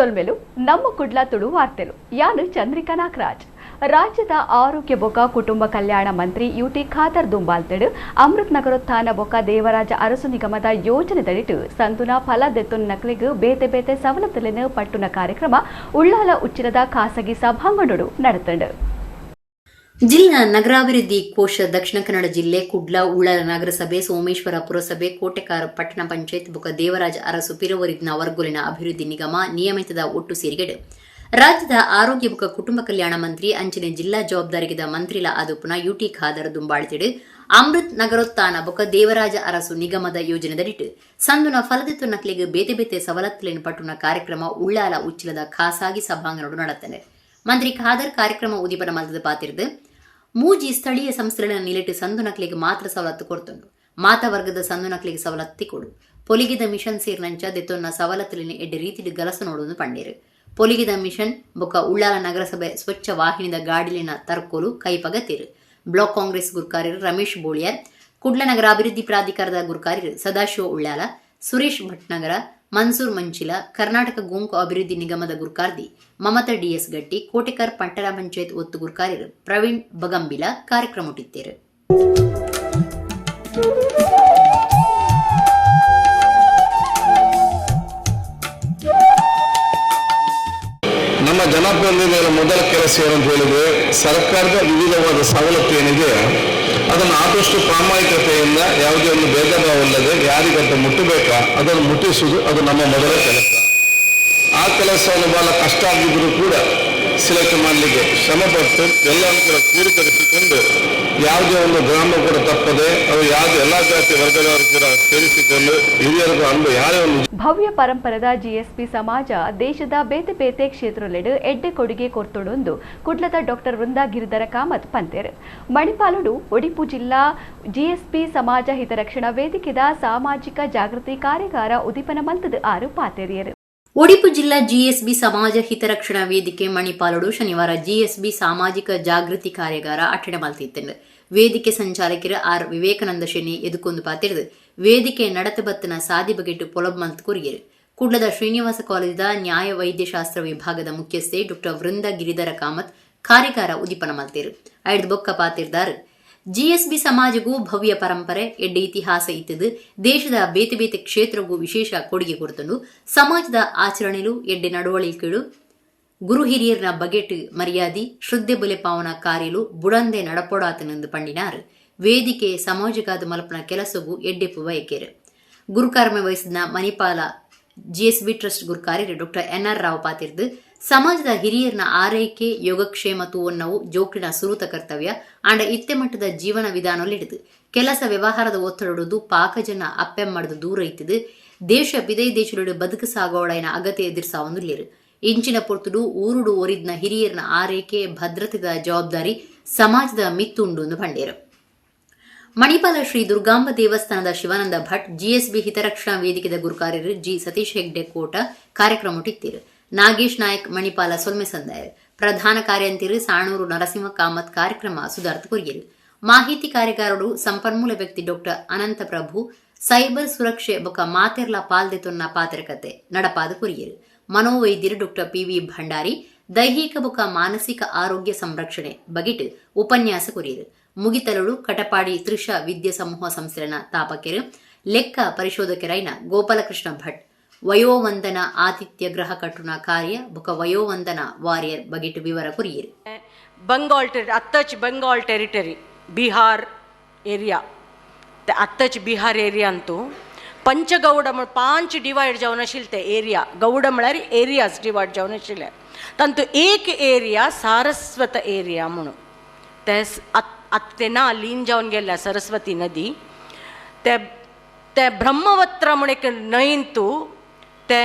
ಸೊಲ್ಮೆಲು ನಮ್ಮ ಕುಡ್ಲ ತುಳು ವಾರ್ತೆಲು ಯಾನು ಚಂದ್ರಿಕಾ ನಾಗರಾಜ್. ರಾಜ್ಯದ ಆರೋಗ್ಯ ಬೊಕ ಕುಟುಂಬ ಕಲ್ಯಾಣ ಮಂತ್ರಿ ಯುಟಿ ಖಾದರ್ ದುಂಬಾಲ್ತೆಡು ಅಮೃತ್ ನಗರೋತ್ಥಾನ ಬೊಕ ದೇವರಾಜ ಅರಸು ನಿಗಮದ ಯೋಜನೆ ದಡಿಟು ಸಂತುನ ಫಲ ದೆತ್ತುನ ನಕಲಿಗೆ ಬೇತೆ ಬೇತೆ ಸವಲತ್ತುಲೆನ ಪಟ್ಟುನ ಕಾರ್ಯಕ್ರಮ ಉಳ್ಳಾಲ ಉಚ್ಚಿರದ ಖಾಸಗಿ ಸಭಾಂಗಣಡು ನಡೆತಂಡು. ಜಿಲ್ಲಾ ನಗರಾಭಿವೃದ್ಧಿ ಕೋಶ ದಕ್ಷಿಣ ಕನ್ನಡ ಜಿಲ್ಲೆ ಕುಡ್ಲ ಉಳ್ಳಾಲ ನಗರಸಭೆ ಸೋಮೇಶ್ವರ ಪುರಸಭೆ ಕೋಟೆಕಾರ ಪಟ್ಟಣ ಪಂಚಾಯತ್ ಬೊಕ ದೇವರಾಜ ಅರಸು ಪಿರವರಿದ್ನ ವರ್ಗುಲಿನ ಅಭಿವೃದ್ಧಿ ನಿಗಮ ನಿಯಮಿತದ ಒಟ್ಟು ಸೇರಿಗೆಡು ರಾಜ್ಯದ ಆರೋಗ್ಯ ಬೊಕ ಕುಟುಂಬ ಕಲ್ಯಾಣ ಮಂತ್ರಿ ಅಂಚನೆ ಜಿಲ್ಲಾ ಜವಾಬ್ದಾರಿಗಿದ ಮಂತ್ರಿಲ ಆದುಪುನ ಯುಟಿ ಖಾದರ್ ದುಂಬಾಳಿತಿಡು ಅಮೃತ್ ನಗರೋತ್ಥಾನ ಬೊಕ ದೇವರಾಜ ಅರಸು ನಿಗಮದ ಯೋಜನೆದಡಿಟ್ಟು ಸಂದುನ ಫಲದೆತ್ತು ನಕಲಿಗೆ ಬೇತೆ ಬೇತೆ ಸವಲತ್ತುಲೆನ ಪಟ್ಟುನ ಕಾರ್ಯಕ್ರಮ ಉಳ್ಳಾಲ ಉಚ್ಚಿಲದ ಖಾಸಗಿ ಸಭಾಂಗಣಡು ನಡೆತನೆ. ಮಂತ್ರಿ ಖಾದರ್ ಕಾರ್ಯಕ್ರಮ ಉದಿಪನ ಮಲ್ತದ ಪಾತಿರ್ದು ಮೂಜಿ ಸ್ಥಳೀಯ ಸಂಸ್ಥೆಗಳ ನಿಲೆಟ್ಟು ಸಂದು ನಕಲಿಗೆ ಮಾತ್ರ ಸವಲತ್ತು ಕೊಡ್ತುಂಡು. ಮಾತಾ ವರ್ಗದ ಸಂದು ನಕಲಿಗೆ ಸವಲತ್ತಿ ಕೊಡು ಪೊಲಿಗಿದ ಮಿಷನ್ ಸೇರ್ನಂಚ ದೆತ್ತೊನ್ನ ಸವಲತ್ತುಲಿನ ಎಡ್ಡೆ ರೀತಿಡು ಗಲಸು ನೋಡುವುದು ಪಂಡೇರು. ಪೊಲಿಗಿದ ಮಿಷನ್ ಬೊಕ ಉಳ್ಳಾಲ ನಗರಸಭೆ ಸ್ವಚ್ಛ ವಾಹಿನಿದ ಗಾಡಿಲಿನ ತರ್ಕೋಲು ಕೈಪಗತಿರು. ಬ್ಲಾಕ್ ಕಾಂಗ್ರೆಸ್ ಗುರ್ಕಾರ್ಯರು ರಮೇಶ್ ಬೋಳಿಯರ್, ಕುಡ್ಲ ನಗರ ಅಭಿವೃದ್ಧಿ ಪ್ರಾಧಿಕಾರದ ಗುರ್ಕಾರ್ಯರು ಸದಾಶಿವ ಉಳ್ಳಾಲ, ಸುರೇಶ್ ಭಟ್ನಗರ, ಮನ್ಸೂರ್ ಮಂಚಿಲ, ಕರ್ನಾಟಕ ಗೋಂಕು ಅಭಿವೃದ್ಧಿ ನಿಗಮದ ಗುರ್ಕಾರ್ದಿ ಮಮತಾ ಡಿಎಸ್ ಗಟ್ಟಿ, ಕೋಟೆಕರ್ ಪಟ್ಟಣ ಪಂಚಾಯತ್ ಒತ್ತು ಗುರ್ಕಾರ್ಯರು ಪ್ರವೀಣ್ ಬಗಂಬಿಲ ಕಾರ್ಯಕ್ರಮ ಮುಟ್ಟಿದ್ದೇರು. ನಮ್ಮ ಜನಪ್ರತಿನಿಧಿಗಳ ಮೊದಲ ಕೆಲಸ ಏನಂತ ಹೇಳಿದ್ರೆ ಸರ್ಕಾರದ ವಿವಿಧವಾದ ಸವಲತ್ತು ಏನಿದೆ ಅದನ್ನು ಆದಷ್ಟು ಪ್ರಾಮಾಣಿಕತೆಯಿಂದ ಯಾವುದೇ ಒಂದು ಭೇದ ಭಾವವಿಲ್ಲದೆ ಯಾರಿಗಂತ ಮುಟ್ಟಬೇಕಾ ಅದನ್ನು ಮುಟ್ಟಿಸುವುದು ಅದು ನಮ್ಮ ಮೊದಲ ಕೆಲಸ. ಆ ಕೆಲಸವನ್ನು ಬಹಳ ಕಷ್ಟ ಆಗಿದ್ದರೂ ಕೂಡ ಸಿಲೆಕ್ಟ್ ಮಾಡಲಿಕ್ಕೆ ಶ್ರಮಪಟ್ಟು ಎಲ್ಲರೂ ಕೂಡ ಕ್ರೀಡೀಕರಿಸಿಕೊಂಡು ಯಾವುದೇ ಒಂದು ಗ್ರಾಮ ಕೂಡ ತಪ್ಪದೆ ಅದು ಯಾವುದೇ ಎಲ್ಲ ಜಾತಿ ವರ್ಗದವರು ಕೂಡ ಸೇರಿಸಿಕೊಂಡು ಹಿರಿಯರಿಗೂ ಅಂದು ಯಾರೇ ಒಂದು ಭವ್ಯ ಪರಂಪರದ ಜಿಎಸ್ಪಿ ಸಮಾಜ ದೇಶದ ಬೇತೆ ಬೇತೆ ಕ್ಷೇತ್ರಲೆಡು ಎಡ್ಡೆ ಕೊಡುಗೆ ಕೊರ್ತೊಡೊಂದು ಕುಡ್ಲದ ಡಾಕ್ಟರ್ ವೃಂದಾ ಗಿರಿಧರ ಕಾಮತ್ ಪಂತೇರು. ಮಣಿಪಾಲಡು ಒಡಿಪು ಜಿಲ್ಲಾ ಜಿಎಸ್ಪಿ ಸಮಾಜ ಹಿತರಕ್ಷಣಾ ವೇದಿಕೆದ ಸಾಮಾಜಿಕ ಜಾಗೃತಿ ಕಾರ್ಯಾಗಾರ ಉದಿಪನ ಮಲ್ತದ ಆರು ಪಾತೇರಿಯರು. ಒಡಿಪು ಜಿಲ್ಲಾ ಜಿಎಸ್ಬಿ ಸಮಾಜ ಹಿತರಕ್ಷಣಾ ವೇದಿಕೆ ಮಣಿಪಾಲಡು ಶನಿವಾರ ಜಿಎಸ್ಬಿ ಸಾಮಾಜಿಕ ಜಾಗೃತಿ ಕಾರ್ಯಾಗಾರ ಅಟ್ಟಣೆ ಮಲ್ತಿತ್ತು. ವೇದಿಕೆ ಸಂಚಾಲಕರು ಆರ್ ವಿವೇಕಾನಂದ ಶೆಣಿ ಎದುಕೊಂದು ಪಾತಿರ್ದು ವೇದಿಕೆ ನಡತಬತ್ತನ ಸಾದಿ ಬಗೆಟ್ಟು ಪೊಲಬ್ ಮಲ್ತ್ ಕೊರಿಯರು. ಕುಡ್ಲದ ಶ್ರೀನಿವಾಸ ಕಾಲೇಜಿದ ನ್ಯಾಯ ವೈದ್ಯಶಾಸ್ತ್ರ ವಿಭಾಗದ ಮುಖ್ಯಸ್ಥೆ ಡಾಕ್ಟರ್ ವೃಂದಾ ಗಿರಿಧರ ಕಾಮತ್ ಕಾರ್ಯಾಗಾರ ಉದಿಪನ ಮಲ್ತೇರು. ಐದು ಬೊಕ್ಕ ಪಾತಿರ್ದಾರು ಜಿಎಸ್ಬಿ ಸಮಾಜಗೂ ಭವ್ಯ ಪರಂಪರೆ ಎಡ್ಡೆ ಇತಿಹಾಸ ಇತ್ತದು ದೇಶದ ಬೇತೆ ಬೇತೆ ಕ್ಷೇತ್ರಗೂ ವಿಶೇಷ ಕೊಡುಗೆ ಕೊಡ್ತಂಡು ಸಮಾಜದ ಆಚರಣೆಲು ಎಡ್ಡೆ ನಡವಳಿಕೆಗಳು ಗುರು ಹಿರಿಯರ್ನ ಬಗೆಟ್ ಮರ್ಯಾದಿ ಶ್ರದ್ಧೆ ಬಲೆ ಪಾವನ ಕಾರ್ಯಲು ಬುಡಂದೆ ನಡಪೊಡಾತನೆಂದು ಪಂಡಿನಾರು. ವೇದಿಕೆ ಸಮಾಜಗಾದ ಮಲ್ಪನ ಕೆಲಸಗೂ ಎಡ್ಡೆಪ್ಪು ಬಯಕೆರು. ಗುರುಕಾರ್ಮೆ ವಹಿಸಿದ ಮಣಿಪಾಲ ಜಿಎಸ್ಬಿ ಟ್ರಸ್ಟ್ ಗುರುಕಾರ್ಯರು ಡಾಕ್ಟರ್ ಎನ್ಆರ್ ರಾವ್ ಪಾತಿರ್ದು ಸಮಾಜದ ಹಿರಿಯರ್ನ ಆರೈಕೆ ಯೋಗಕ್ಷೇಮ ತೂವನ್ನವು ಜೋಕ್ರಿನ ಸುರೂತ ಕರ್ತವ್ಯ ಆಂಡ ಇತ್ತೆ ಮಟ್ಟದ ಜೀವನ ವಿಧಾನಲಿಡಿದು ಕೆಲಸ ವ್ಯವಹಾರದ ಒತ್ತಡದು ಪಾಕಜನ ಅಪ್ಪೆಮ್ಮಡದು ದೂರ ಇತ್ತಿದು ದೇಶ ಬಿದೈ ದೇಶಡು ಬದುಕು ಸಾಗೋಳೈನ ಅಗತ್ಯ ಎದುರಿಸಾವಂದುಲ್ಲೇರು. ಇಂಚಿನ ಪೊರ್ತುಡು ಊರುಡು ಒರಿದ್ನ ಹಿರಿಯರ್ನ ಆರೈಕೆ ಭದ್ರತೆದ ಜವಾಬ್ದಾರಿ ಸಮಾಜದ ಮಿತ್ತುಂಡು ಎಂದು ಪಂಡೇರು. ಮಣಿಪಾಲ ಶ್ರೀ ದುರ್ಗಾಂಬ ದೇವಸ್ಥಾನದ ಶಿವಾನಂದ ಭಟ್ ಜಿಎಸ್ಬಿ ಹಿತರಕ್ಷಣಾ ವೇದಿಕೆದ ಗುರುಕಾರ್ಯರು ಜಿ ಸತೀಶ್ ಹೆಗ್ಡೆ ಕೋಟ ಕಾರ್ಯಕ್ರಮ ಮುಟ್ಟಿತ್ತಿರು. ನಾಗೇಶ್ ನಾಯಕ್ ಮಣಿಪಾಲ ಸೊಲ್ಮೆ ಸಂದಾಯರು ಪ್ರಧಾನ ಕಾರ್ಯಂತಿರು ಸಾಣೂರು ನರಸಿಂಹ ಕಾಮತ್ ಕಾರ್ಯಕ್ರಮ ಸುಧಾರ್ಥ ಕೊರಿಯರು. ಮಾಹಿತಿ ಕಾರ್ಯಗಾರರು ಸಂಪನ್ಮೂಲ ವ್ಯಕ್ತಿ ಡಾಕ್ಟರ್ ಅನಂತ ಪ್ರಭು ಸೈಬರ್ ಸುರಕ್ಷೆ ಬೊಕ ಮಾತೆರ್ಲ ಪಾಲ್ದೆತೊನ್ನ ಪಾತ್ರಕತೆ ನಡಪಾದ ಕೊರಿಯರು. ಮನೋವೈದ್ಯರು ಡಾಕ್ಟರ್ ಪಿವಿ ಭಂಡಾರಿ ದೈಹಿಕ ಬೊಕ ಮಾನಸಿಕ ಆರೋಗ್ಯ ಸಂರಕ್ಷಣೆ ಬಗೆಟ್ ಉಪನ್ಯಾಸ ಕೊರಿಯರು. ಮುಗಿತಲುಡು ಕಟಪಾಡಿ ತ್ರಿಷ ವಿದ್ಯಾ ಸಮೂಹ ಸಂಸ್ಥೆನ ತಾಪಕೆರು ಲೆಕ್ಕ ಪರಿಶೋಧಕರೈನ ಗೋಪಾಲಕೃಷ್ಣ ಭಟ್ ವಯೋವಂದನ ಆತಿಥ್ಯ ಗ್ರಹ ಕಟ್ಟುನ ಕಾರ್ಯ ಬೊಕ ವಯೋವಂದನ ವಾರಿಯರ್ ಬಗೆಟ್ ವಿವರ ಕೊರಿಯರು. ಅತ್ತಚ್ ಬೆಂಗಾಲ್ ಟೆರಿಟರಿ ಬಿಹಾರ್ ಏರಿಯಾ ಅತ್ತಚ್ ಬಿಹಾರ್ ಏರಿಯಾ ಅಂತೂ पंचगौडम पांच डिवाइड जावनशीलते एरिया गौडमळरी एरियाज डिवाइड जावनशीले तंतु एक एरिया सारस्वत एरिया म्हणून ते अत्तेना लीन जावन गेल्या सरस्वती नदी ते ते ब्रह्मवत्र म्हण एक न्हंयंतू ते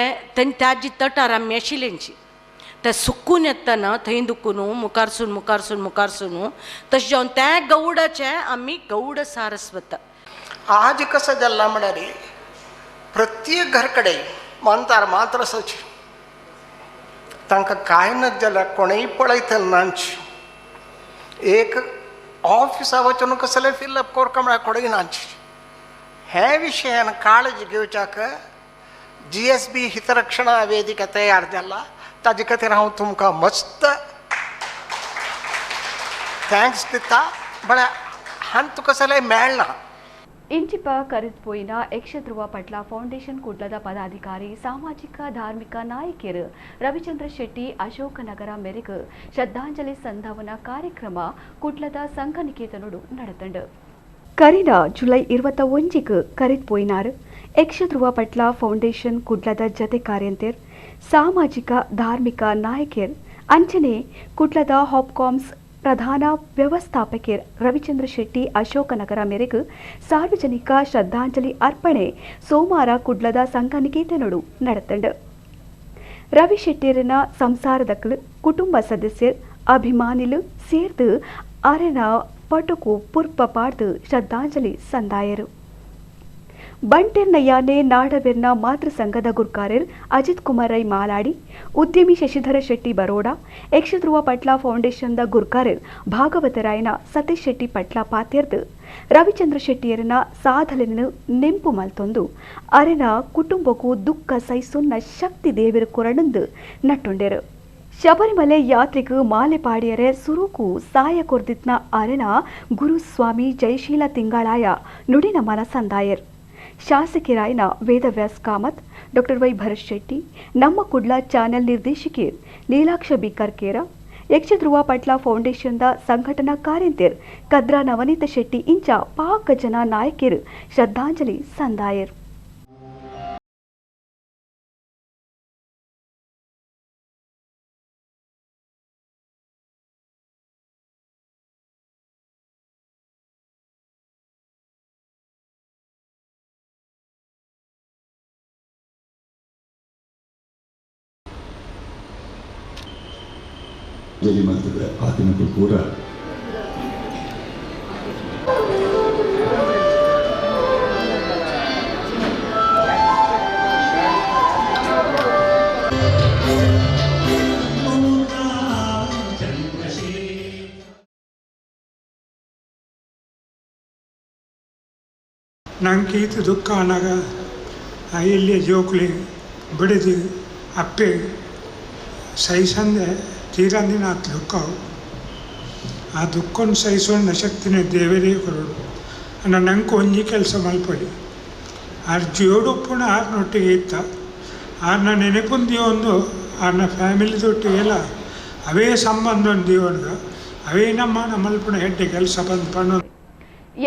ताजी तटार आमी आशिल्लींची ते सुकून येतना थंय दुखून मुखारसून तशें जावन त्या गौडाचे आमी गौड सारस्वत. आज कसं जाल्ला म्हळ्यार प्रत्येक घरकडे मानतार मात्र सची तांकां कांय ना जाल्यार कोणेय पळयतले नांची एक ऑफिसा वचून कसले फिलअप कोरका म्हळ्यार कोणेय नांची. हे विशयान काळजी घेवच्याक GSB हितरक्षणा वेदिका तयार जाला ताजे खातीर हांव तुमकां मस्त थँक्स दिता. म्हळ्यार हांन तुका सगळें मेळना. ಇಂಚಿಪ ಕರೆದುಪೋಯಿನ ಯಕ್ಷಧ್ರುವ ಪಟ್ಲ ಫೌಂಡೇಶನ್ ಕುಡ್ಲದ ಪದಾಧಿಕಾರಿ ಸಾಮಾಜಿಕ ಧಾರ್ಮಿಕ ನಾಯಕಿಯರು ರವಿಚಂದ್ರ ಶೆಟ್ಟಿ ಅಶೋಕನಗರ ಮೆರೆಗು ಶ್ರದ್ಧಾಂಜಲಿ ಸಂಧಾವನ ಕಾರ್ಯಕ್ರಮ ಕುಡ್ಲದ ಸಂಘನಿಕೇತನೋಡು ನಡೆತಂಡು. ಕರಿನ ಜುಲೈ 21 ಕರೆದುಪೋಯಿನಾರು ಯಕ್ಷಧ್ರುವ ಪಟ್ಲ ಫೌಂಡೇಶನ್ ಕುಡ್ಲದ ಜತೆ ಕಾರ್ಯಂತರ್ ಸಾಮಾಜಿಕ ಧಾರ್ಮಿಕ ನಾಯಕಿಯರ್ ಅಂಚನೆ ಕುಡ್ಲದ ಹಾಪ್ಕಾಮ್ಸ್ ಪ್ರಧಾನ ವ್ಯವಸ್ಥಾಪಕರು ರವಿಚಂದ್ರ ಶೆಟ್ಟಿ ಅಶೋಕನಗರ ಮೇರೆಗೆ ಸಾರ್ವಜನಿಕ ಶ್ರದ್ಧಾಂಜಲಿ ಅರ್ಪಣೆ ಸೋಮವಾರ ಕುಡ್ಲದ ಸಂಘನಿಕೇತನೋಡು ನಡೆತಂಡು. ರವಿ ಶೆಟ್ಟಿಯರನ ಸಂಸಾರದಕ್ಕಳು ಕುಟುಂಬ ಸದಸ್ಯರು ಅಭಿಮಾನಿಲು ಸೇರ್ದು ಅರೆನ ಪಟುಕು ಪುರ್ಪ ಪಾಡ್ದು ಶ್ರದ್ಧಾಂಜಲಿ ಸಂದಾಯರು. ಬಂಟೆರ್ನ ಯಾನೆ ನಾಡವೆರ್ನ ಮಾತೃ ಸಂಘದ ಗುರ್ಕಾರರ್ ಅಜಿತ್ ಕುಮಾರ್ ರೈ ಮಾಲಾಡಿ, ಉದ್ಯಮಿ ಶಶಿಧರ ಶೆಟ್ಟಿ ಬರೋಡ, ಯಕ್ಷಧ್ರುವ ಪಟ್ಲ ಫೌಂಡೇಶನ್ದ ಗುರ್ಕಾರರ್ ಭಾಗವತರಾಯನ ಸತೀಶ್ ಶೆಟ್ಟಿ ಪಟ್ಲ ಪಾತ್ಯರ್ದು ರವಿಚಂದ್ರ ಶೆಟ್ಟಿಯರನ ಸಾಧನೆಯನ್ನು ನೆಂಪು ಮಲ್ತೊಂದು ಅರೆನ ಕುಟುಂಬಕ್ಕೂ ದುಃಖ ಸಹಿಸುನ್ನ ಶಕ್ತಿ ದೇವಿರ ಕೊರಡಂದು ನಟ್ಟುಂಡೆರು. ಶಬರಿಮಲೆ ಯಾತ್ರೆಗೂ ಮಾಲೆ ಪಾಡಿಯರೆ ಸುರುಕು ಸಾಯ ಕೊರ್ದಿತ್ನ ಅರೆನ ಗುರುಸ್ವಾಮಿ ಜಯಶೀಲ ತಿಂಗಳಾಯ ನುಡಿನ ಮನ ಸಂದಾಯರ್. ಶಾಸಕರಾಯನ ವೇದವ್ಯಾಸ್ ಕಾಮತ್, ಡಾಕ್ಟರ್ ವೈ ಭರತ್ ಶೆಟ್ಟಿ, ನಮ್ಮ ಕುಡ್ಲ ಚಾನೆಲ್ ನಿರ್ದೇಶಕಿ ನೀಲಾಕ್ಷ ಬಿಕರ್ಕೇರ, ಯಕ್ಷಧ್ರುವ ಪಟ್ಲ ಫೌಂಡೇಶನ್ದ ಸಂಘಟನಾ ಕಾರ್ಯಂತರ್ ಕದ್ರಾ ನವನೀತ ಶೆಟ್ಟಿ ಇಂಚ ಪಾಕ ಜನ ನಾಯಕರು ಶ್ರದ್ಧಾಂಜಲಿ ಸಂದಾಯರ್. ಜಲಿಮಂತದ ಆ ದಿನಕ್ಕೂ ಕೂಡ ನಂಗೆ ಈತ ದುಃಖ ಅನ್ನಾಗ ಇಲ್ಲಿ ಜೋಕ್ಲಿ ಬಿಡಿದು ಅಪ್ಪೆ ಸಹಿಸಂದೆ ತೀರಂದಿನ ಆ ದುಃಖ ಆ ದುಃಖವನ್ನು ಸಹಿಸೋಣ ಶಕ್ತಿನ ದೇವರೇ ಕೊರಡು ಅನ್ನ ನಂಗೆ ಒಂಜಿ ಕೆಲಸ ಮಲ್ಪಡಿ ಆರ್ ಜೋಡೊಪ್ಪುಣ ಆರ್ನೊಟ್ಟಿಗೆ ಇತ್ತ ಆರ್ನ ನೆನಪುಂದಿ ಒಂದು ಆರ್ನ ಫ್ಯಾಮಿಲಿದೊಟ್ಟಿಗೆಲ್ಲ ಅವೇ ಸಂಬಂಧ ಒಂದು ದೇವನ್ಗ ಅವೇ ನಮ್ಮ ಮಲ್ಪುಣ ಹೆಡ್ಡೆ ಕೆಲಸ ಬಂದು ಪಣ್ಣು.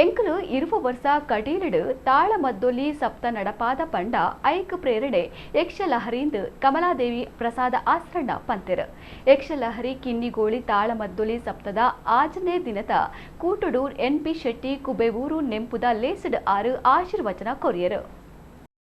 ಎಂಕಲು ಇರುವ ವರ್ಷ ಕಟೀಲಡು ತಾಳಮದ್ದೊಲಿ ಸಪ್ತ ನಡಪಾದ ಪಂಡ ಐಕ್ ಪ್ರೇರಣೆ ಯಕ್ಷಲಹರಿಯಿಂದ ಕಮಲಾದೇವಿ ಪ್ರಸಾದ ಆಸ್ರಣ್ಣ ಪಂತೆರು. ಯಕ್ಷಲಹರಿ ಕಿನ್ನಿಗೋಳಿ ತಾಳಮದ್ದೊಲಿ ಸಪ್ತದ ಆಜನೇ ದಿನದ ಕೂಟುಡೂರ್ NP ಶೆಟ್ಟಿ ಕುಬೇವೂರು ನೆಂಪುದ ಲೇಸಡ್ ಆರು ಆಶೀರ್ವಚನ ಕೊರಿಯರು.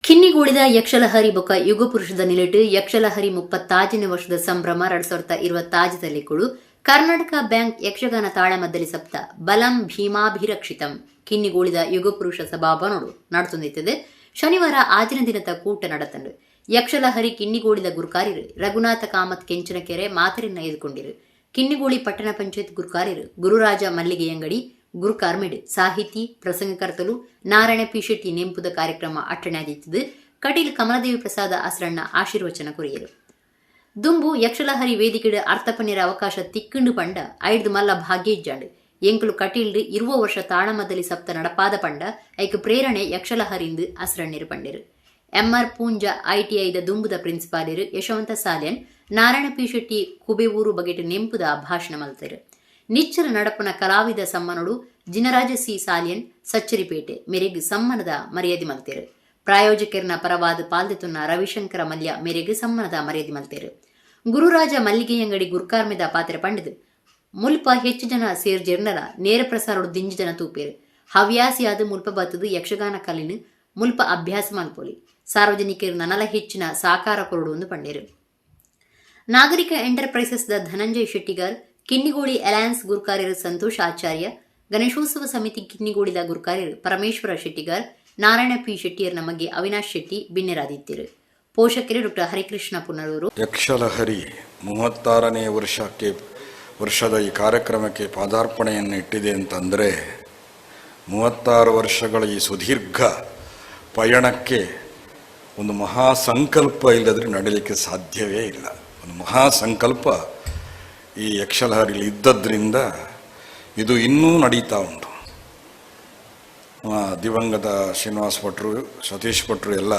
ಕಿನ್ನಿಗೂಡಿದ ಯಕ್ಷಲಹರಿ ಬೊಕ್ಕ ಯುಗ ಪುರುಷದ ನಿಲಿಟ್ಟು ಯಕ್ಷಲಹರಿ 30ನೇ ವರ್ಷದ ಸಂಭ್ರಮ 2026 ಕೊಡು ಕರ್ನಾಟಕ ಬ್ಯಾಂಕ್ ಯಕ್ಷಗಾನ ತಾಳಮದ್ದಲಿ ಸಪ್ತ ಬಲಂ ಭೀಮಾಭಿರಕ್ಷಿತಂ ಕಿನ್ನಿಗೂಳಿದ ಯುಗಪುರುಷ ಸಭಾಭವನೋಡು ನಡತೊಂದಿತ್ತದೆ. ಶನಿವಾರ ಆಜಿನ ದಿನದ ಕೂಟ ನಡತಂಡು ಯಕ್ಷಲಹರಿ ಕಿನ್ನಿಗೂಳಿದ ಗುರುಕಾರ್ಯರು ರಘುನಾಥ ಕಾಮತ್ ಕೆಂಚನಕೆರೆ ಮಾತರಿನ ಎದುಕೊಂಡಿರು. ಕಿನ್ನಿಗೂಳಿ ಪಟ್ಟಣ ಪಂಚಾಯತ್ ಗುರುಕಾರ್ಯರು ಗುರುರಾಜ ಮಲ್ಲಿಗೆಯಂಗಡಿ ಗುರುಕಾರ್ಮಿಡ್ ಸಾಹಿತಿ ಪ್ರಸಂಗಕರ್ತಲು ನಾರಾಯಣ ಪಿ ಶೆಟ್ಟಿ ನೆಂಪುದ ಕಾರ್ಯಕ್ರಮ ಅಟ್ಟಣಾದಿತ್ತದು. ಕಟೀಲ್ ಕಮಲದೇವಿ ಪ್ರಸಾದ ಆಸರಣ್ಣ ಆಶೀರ್ವಚನ ಕೊರಿಯರು. ದುಂಬು ಯಕ್ಷಲಹರಿ ವೇದಿಕೆಡ ಅರ್ಥಪನ್ಯರ ಅವಕಾಶ ತಿಕ್ಕಂಡು ಪಂಡ ಐದು ಮಲ್ಲ ಭಾಗ್ಯ ಇಜ್ಜಾಂಡು ಎಂಕಲು ಕಟೀಲ್ಡು ಇರುವ ವರ್ಷ ತಾಳಮದ್ದಲಿ ಸಪ್ತ ನಡಪಾದ ಪಂಡ ಐಕ್ ಪ್ರೇರಣೆ ಯಕ್ಷಲಹರಿಂದು ಅಸರಣ್ಯರು ಪಂಡರು. MR ಪೂಂಜ ITIದ ದುಂಬುದ ಪ್ರಿನ್ಸಿಪಾಲರು ಯಶವಂತ ಸಾಲ್ಯನ್ ನಾರಾಯಣ ಪಿ ಶೆಟ್ಟಿ ಕುಬೇವೂರು ಬಗೆಟ್ ನೆಂಪುದ ಭಾಷಣ ಮಲ್ತರು. ನಿಚ್ಚಲ ನಡಪನ ಕಲಾವಿದ ಸಮ್ಮನೋಡು ಜಿನರಾಜ ಸಿ ಸಾಲ್ಯನ್ ಸಚ್ಚರಿಪೇಟೆ ಮೆರೆಗು ಸಮ್ಮನದ ಮರ್ಯಾದೆ ಮಲ್ತೇರು. ಪ್ರಾಯೋಜಕರನ ಪರವಾದ ಪಾಲ್ದೆತುನ್ನ ರವಿಶಂಕರ ಮಲ್ಯ ಮೇರೆಗೆ ಸಮ್ಮನದ ಮರ್ಯಾದೆ ಮಲ್ತೇರು. ಗುರುರಾಜ ಮಲ್ಲಿಗೆಯಂಗಡಿ ಗುರ್ಕಾರ್ಮಿದ ಪಾತ್ರ ಪಂಡದು ಮುಲ್ಪ ಹೆಚ್ಚು ಜನ ಸೇರ್ಜೆರ್ನಲ ನೇರ ಪ್ರಸಾರೋಡು ದಿಂಜು ಜನ ತೂಪೇರು. ಹವ್ಯಾಸಿಯಾದ ಮುಲ್ಪ ಬತ್ತದು ಯಕ್ಷಗಾನ ಕಲಿನ ಮುಲ್ಪ ಅಭ್ಯಾಸ ಮಲ್ಪೋಲಿ ಸಾರ್ವಜನಿಕರು ನನಲ ಹೆಚ್ಚಿನ ಸಾಕಾರ ಕೊರಡುವಂದು ಪಂಡೇರು. ನಾಗರಿಕ ಎಂಟರ್ಪ್ರೈಸಸ್ದ ಧನಂಜಯ ಶೆಟ್ಟಿಗಾರ್ ಕಿನ್ನಿಗೋಳಿ ಅಲಯನ್ಸ್ ಗುರುಕಾರ್ಯರು ಸಂತೋಷ್ ಆಚಾರ್ಯ ಗಣೇಶೋತ್ಸವ ಸಮಿತಿ ಕಿನ್ನಿಗೋಳಿದ ಗುರುಕಾರ್ಯರು ಪರಮೇಶ್ವರ ಶೆಟ್ಟಿಗಾರ್ ನಾರಾಯಣ ಪಿ ಶೆಟ್ಟಿಯರ್ ನಮಗೆ ಅವಿನಾಶ್ ಶೆಟ್ಟಿ ಬಿನ್ನೆರಾದಿದ್ದರು. ಪೋಷಕರು ಡಾಕ್ಟರ್ ಹರಿಕೃಷ್ಣ ಪುನರೂರು. ಯಕ್ಷಲಹರಿ 36ನೇ ವರ್ಷದ ಈ ಕಾರ್ಯಕ್ರಮಕ್ಕೆ ಪಾದಾರ್ಪಣೆಯನ್ನು ಇಟ್ಟಿದೆ ಅಂತಂದರೆ 36 ವರ್ಷಗಳ ಈ ಸುದೀರ್ಘ ಪಯಣಕ್ಕೆ ಒಂದು ಮಹಾ ಸಂಕಲ್ಪ ಇಲ್ಲದ್ರೆ ನಡೀಲಿಕ್ಕೆ ಸಾಧ್ಯವೇ ಇಲ್ಲ. ಒಂದು ಮಹಾ ಸಂಕಲ್ಪ ಈ ಯಕ್ಷಲಹರಿಲಿ ಇದ್ದದ್ರಿಂದ ಇದು ಇನ್ನೂ ನಡೀತಾ ಉಂಟು. ದಿವಂಗತ ಶ್ರೀನಿವಾಸ ಭಟ್ರು, ಸತೀಶ್ ಭಟ್ರು ಎಲ್ಲ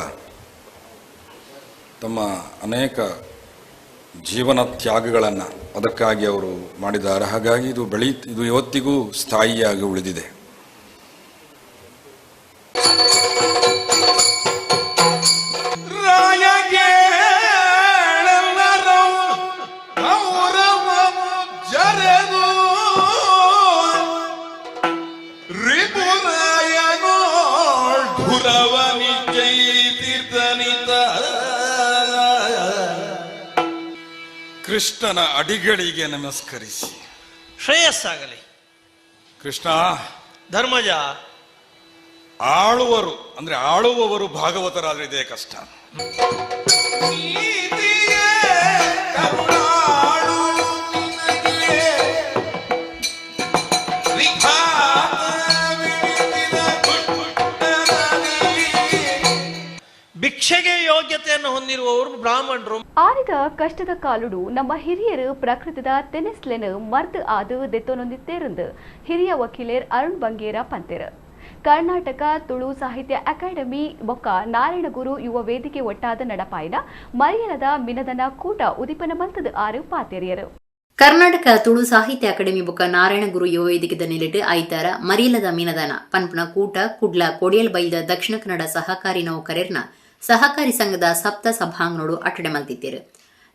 ತಮ್ಮ ಅನೇಕ ಜೀವನ ತ್ಯಾಗಗಳನ್ನು ಅದಕ್ಕಾಗಿ ಅವರು ಮಾಡಿದ್ದಾರೆ. ಹಾಗಾಗಿ ಇದು ಇವತ್ತಿಗೂ ಸ್ಥಾಯಿಯಾಗಿ ಉಳಿದಿದೆ. ಕೃಷ್ಣನ ಅಡಿಗಳಿಗೆ ನಮಸ್ಕರಿಸಿ ಶ್ರೇಯಸ್ಸಾಗಲಿ. ಕೃಷ್ಣ, ಧರ್ಮಜ, ಆಳುವವರು ಭಾಗವತರಾದ್ರೆ ಇದೇ ಕಷ್ಟ. ಭಿಕ್ಷೆಗೆ ಯೋಗ್ಯತೆಯನ್ನು ಹೊಂದಿರುವವರು ಬ್ರಾಹ್ಮಣರು. ಆರಿದ ಕಷ್ಟದ ಕಾಲುಡು ನಮ್ಮ ಹಿರಿಯರು ಪ್ರಕೃತಿದ ತೆನೆಸ್ಲೆನು ಮರ್ದ್ ಆದು ದೆತ್ತೊನೊಂದಿತ್ತೇರಂದು ಹಿರಿಯ ವಕೀಲರ್ ಅರುಣ್ ಬಂಗೇರ ಪಂತೆರ್. ಕರ್ನಾಟಕ ತುಳು ಸಾಹಿತ್ಯ ಅಕಾಡೆಮಿ ಬೊಕ್ಕ ನಾರಾಯಣಗುರು ಯುವ ವೇದಿಕೆ ಒಟ್ಟಾದ ನಡಪಾಯಿನ ಮರಿಯಲದ ಮಿನದನ ಕೂಟ ಉದಿಪನ ಮಲ್ತದ 6 ಪಾತೆರಿಯರು. ಕರ್ನಾಟಕ ತುಳು ಸಾಹಿತ್ಯ ಅಕಾಡೆಮಿ ಬೊಕ್ಕ ನಾರಾಯಣಗುರು ಯುವ ವೇದಿಕೆದ ನಿಲೆಟ್ ಐತಾರ ಮರಿಯಲದ ಮಿನದನ ಪನ್ಪನ ಕೂಟ ಕುಡ್ಲ ಕೊಡಿಯಲ್ ಬೈಲ್ದ ದಕ್ಷಿಣ ಕನ್ನಡ ಸಹಕಾರಿ ನೌಕರರ್ನ ಸಹಕಾರಿ ಸಂಘದ ಸಪ್ತ ಸಭಾಂಗಣೋಡು ಅಟ್ಟಡೆ ಮಲ್ತಿದ್ದೇರು.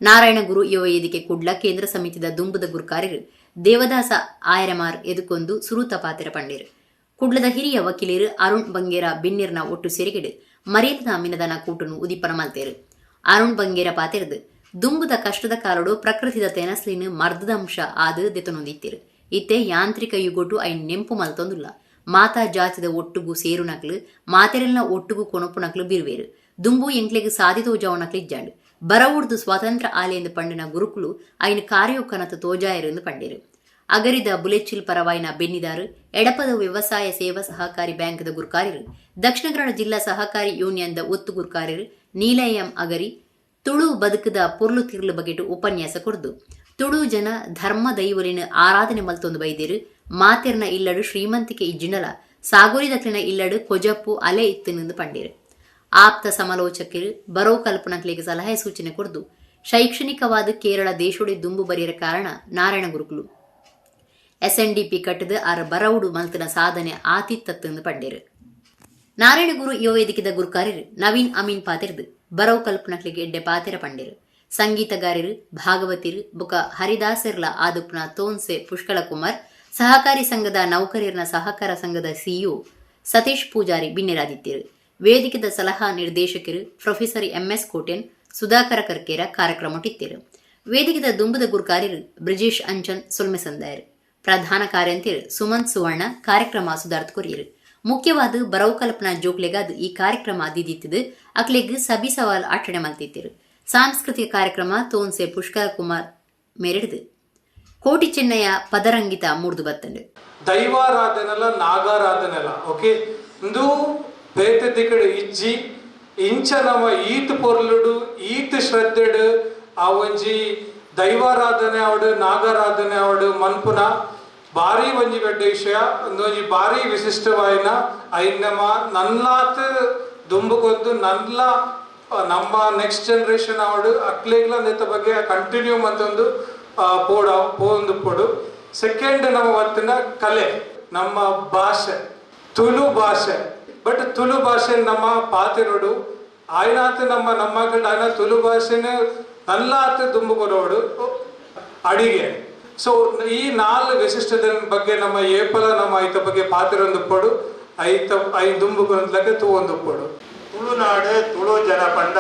ನಾರಾಯಣಗುರು ಯುವ ವೇದಿಕೆ ಕುಡ್ಲ ಕೇಂದ್ರ ಸಮಿತಿದ ದುಂಬುದ ಗುರುಕಾರ್ಯರು ದೇವದಾಸ ಆಯರಮಾರ್ ಎದುಕೊಂದು ಸುರೂತ ಪಾತೆರ ಪಂಡೇರು. ಕುಡ್ಲದ ಹಿರಿಯ ವಕೀಲರು ಅರುಣ್ ಬಂಗೇರ ಬಿನ್ನಿರ್ನ ಒಟ್ಟು ಸೇರಿಗೆಡು ಮರಿಯಲದ ಮಿನದನ ಕೂಟನು ಉದಿಪನ ಮಲ್ತೇರು. ಅರುಣ್ ಬಂಗೇರ ಪಾತೆರದು ದುಂಬುದ ಕಷ್ಟದ ಕಾಲಡು ಪ್ರಕೃತಿದ ತೆನಸ್ಲಿನ ಮರ್ದದ ಅಂಶ ಆದು ದೆತನೊಂದಿತ್ತೇರು. ಇತ್ತೆ ಯಾಂತ್ರಿಕ ಯುಗೊಟ್ಟು ಐನ್ ನೆಂಪು ಮಲ್ತೊಂದುಲ್ಲ. ಮಾತಾ ಜಾತಿದ ಒಟ್ಟುಗು ಸೇರುನಕ್ಲು ಮಾತೆರೆಲ್ನ ಒಟ್ಟುಗು ಕೊಣಪುನಕ್ಲು ಬಿರುವೇರು. ದುಂಬು ಎಂಕ್ಲೆಗ್ ಸಾದಿ ತೋಜಾವನಕ್ಲು ಇಜ್ಜಾಂಡು ಬರವುಡ್ದು ಸ್ವಾತಂತ್ರ್ಯ ಆಲೆಯೆಂದು ಪಂಡಿನ ಗುರುಕುಲು ಐನ್ ಕಾರ್ಯೊಕ್ಕನತ ತೋಜಾಯರೆಂದು ಪಂಡೇರು. ಅಗರಿದ ಬುಲೆಚಿಲ್ ಪರವಾಯಿನ ಬೆನ್ನಿದಾರು ಎಡಪದ ವ್ಯವಸಾಯ ಸೇವಾ ಸಹಕಾರಿ ಬ್ಯಾಂಕ್ದ ಗುರುಕಾರ್ಯರು ದಕ್ಷಿಣ ಕನ್ನಡ ಜಿಲ್ಲಾ ಸಹಕಾರಿ ಯೂನಿಯನ್ದ ಒತ್ತು ಗುರುಕಾರ್ಯರು ನೀಲಯಂ ಅಗರಿ ತುಳು ಬದುಕದ ಪೊರ್ಲು ತಿರ್ಲು ಬಗೆಟು ಉಪನ್ಯಾಸ ಕೊಡ್ದು ತುಳು ಜನ ಧರ್ಮ ದೈವಲಿನ ಆರಾಧನೆ ಮಲ್ತೊಂದು ಬೈದೇರು. ಮಾತೆರ್ನ ಇಲ್ಲಡು ಶ್ರೀಮಂತಿಕೆ ಇಜ್ಜಿಂಡಲ ಸಾಗೋರಿದಕ್ಲಿನ ಇಲ್ಲಡು ಕೊಜಪ್ಪು ಅಲೆ ಇತ್ತಿನಿಂದು ಪಂಡೇರು. ಆಪ್ತ ಸಮಾಲೋಚಕರು ಬರೋ ಕಲ್ಪನಕ್ಲಿಗೆ ಸಲಹೆ ಸೂಚನೆ ಕೊಡ್ದು ಶೈಕ್ಷಣಿಕವಾದ ಕೇರಳ ದೇಶೋಡೆ ದುಂಬು ಬರೆಯರ ಕಾರಣ ನಾರಾಯಣ ಗುರುಕುಲು SNDP ಕಟ್ಟದ ಆರ ಬರವುಡು ಮಲ್ತನ ಸಾಧನೆ ಆತಿತ್ತತ್ತು ಪಂಡೇರು. ನಾರಾಯಣಗುರು ಯುವ ವೇದಿಕೆದ ಗುರುಕಾರ್ಯರು ನವೀನ್ ಅಮೀನ್ ಪಾತೆರ್ದು ಬರವು ಕಲ್ಪನಕ್ಲಿಗೆ ಎಡ್ಡೆ ಪಾತೆರ ಪಂಡೇರು. ಸಂಗೀತಗಾರರು ಭಾಗವತಿರು ಬುಕ ಹರಿದಾಸರ್ಲ ಆದುಪ್ನ ತೋನ್ಸೆ ಪುಷ್ಕಳ ಕುಮಾರ್ ಸಹಕಾರಿ ಸಂಘದ ನೌಕರರ್ನ ಸಹಕಾರ ಸಂಘದ CEO ಸತೀಶ್ ಪೂಜಾರಿ ಬಿನ್ನೆರಾದಿತ್ಯರು. ವೇದಿಕೆದ ಸಲಹಾ ನಿರ್ದೇಶಕರು ಪ್ರೊಫೆಸರ್ MS ಕೋಟೆನ್ ಸುಧಾಕರ ಕರ್ಕೇರ ಕಾರ್ಯಕ್ರಮಟ್ಟಿತ್ತೇರು. ವೇದಿಕೆದ ದುಂಬದ ಗುರುಕಾರ್ಯರು ಬ್ರಿಜೇಶ್ ಅಂಚನ್ ಸೊಲ್ಮೆಸಂದಾಯರು. ಪ್ರಧಾನ ಕಾರ್ಯಂತಿರು ಸುಮಂತ್ ಸುವರ್ಣ ಕಾರ್ಯಕ್ರಮ ಸುಧಾರ್ಥ ಕೊರಿಯರು. ಮುಖ್ಯವಾದ ಬರವು ಕಲ್ಪನಾ ಜೋಕ್ಲೆಗಾದ ಈ ಕಾರ್ಯಕ್ರಮ ದಿದಿತ್ತದು ಅಕ್ಲೆಗ್ ಸಬಿ ಸವಾಲ್ ಅಟ್ಟಣೆ ಮಲ್ತಿತ್ತೇರು. ಸಾಂಸ್ಕೃತಿಕ ಕಾರ್ಯಕ್ರಮ ತೋನ್ಸೆ ಪುಷ್ಕರ ಕುಮಾರ್ ಮೇರೆಡ್ದು ಕೋಟಿ ಚೆನ್ನಯ್ಯ ಪದರಂಗಿತ ಮೂಡ್ದು ಬತ್ತಂಡು ದೈವಾರಾಧನೆಲ್ಲ ನಾಗಾರಾಧನೆಲ್ಲ ಓಕೆ ಇಂದು ಬೇತೆ ದಿಕ್ಕಡು ಇಜ್ಜಿ ಇಂಚ ನಮ್ಮ ಈತ್ ಪೊರ್ಲುಡು ಈತ್ ಶ್ರದ್ಧೆಡು ಆ ಒಂಜಿ ದೈವಾರಾಧನೆ ಅವಡು ನಾಗಾರಾಧನೆ ಅವಡು ಮನ್ಪುನ ಭಾರಿ ಒಂಜಿ ಬೆಡ್ಡ ವಿಷಯ ಒಂದೊಂಜಿ ಭಾರಿ ವಿಶಿಷ್ಟವಾಯಿನ ಐನ್ನಮ ನನ್ನಾತ್ ದುಂಬುಗೊಂದು ನಲ್ಲ ನಮ್ಮ ನೆಕ್ಸ್ಟ್ ಜನರೇಷನ್ ಅವಡು ಅಕ್ಲೇಗ್ಲ ನೆತ್ತ ಬಗ್ಗೆ ಕಂಟಿನ್ಯೂ ಮತ್ತೊಂದು ಪೋಡು ಸೆಕೆಂಡ್ ನಮ್ಮ ಒತ್ತಿನ ಕಲೆ ನಮ್ಮ ಭಾಷೆ ತುಳು ಭಾಷೆ ಬಟ್ ತುಳು ಭಾಷೆ ನಮ್ಮ ಪಾತಿರೋಡು ಆಯ್ನಾತ್ ನಮ್ಮ ಆಯ್ನ ತುಳು ಭಾಷೆನೇ ನಲ್ಲಾತ್ ದುಂಬುಗೊರೋಡು ಅಡಿಗೆ. ಸೊ ಈ 4 ವಿಶಿಷ್ಟದ ಬಗ್ಗೆ ನಮ್ಮ ಏಪಲ ನಮ್ಮ ಐತ ಬಗ್ಗೆ ಪಾತಿರೊಂದು ಪೊಡು ಐ ದುಂಬುಗೊರೊಂದ್ಲಕ್ಕೆ ತೂವೊಂದು ಪೊಡು. ತುಳುನಾಡು ತುಳು ಜನ ಪಂಡ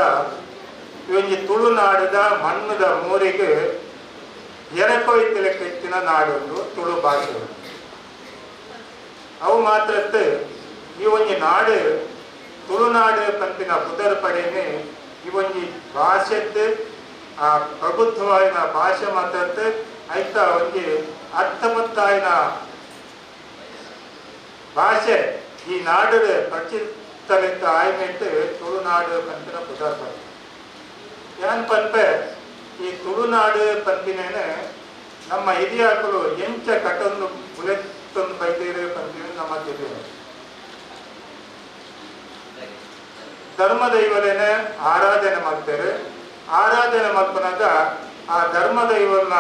ಇವೊಂಜಿ ತುಳುನಾಡದ ಮಣ್ಣದ ಮೂರಿಗೆ ಎರಕೊಯ್ತಲೆಕ್ಕೆ ಎತ್ತಿನ ನಾಡೊಂದು ತುಳು ಭಾಷೆ. ಅವು ಮಾತ್ರತ್ತೆ ಈ ಒಂಜಿ ನಾಡು ತುಳುನಾಡು ಪಂಪಿನ ಪುದರ್ ಪಡೆನೆ ಈ ಒಂಜಿ ಭಾಷೆದ್ದು ಆ ಪ್ರಬುದ್ಧವಾಯಿನ ಭಾಷೆ ಮಾತ್ರತ್ತೆ ಐತ ಒಂಜಿ ಅರ್ಥಮತ್ತಾಯಿನ ಭಾಷೆ ಈ ನಾಡು ಇತ್ತಲಿತ್ತ ಆಯ್ಮೆಟ್ಟು ತುಳುನಾಡು ಪಂಪಿನ ಪುದರ್ ಪಡೆ ಏನ್ ಪಂಪೆ ಈ ತುಳುನಾಡು ಪಂಪಿನೇನೆ ನಮ್ಮ ಹಿರಿಯಾಕಲು ಎಂಚ ಕಟ್ಟೊಂದು ಬುಲೆತ್ತೊಂದು ಬೈದೇರು ಪಂಪಿನ ನಮ್ಮ ತಿಳಿಯೋದು ಧರ್ಮದೈವಲೇನೆ ಆರಾಧನೆ ಮಾಡ್ತಾರೆ. ಆರಾಧನೆ ಮಾಡ್ಕೊಂಡಾಗ ಆ ಧರ್ಮದೈವನ್ನ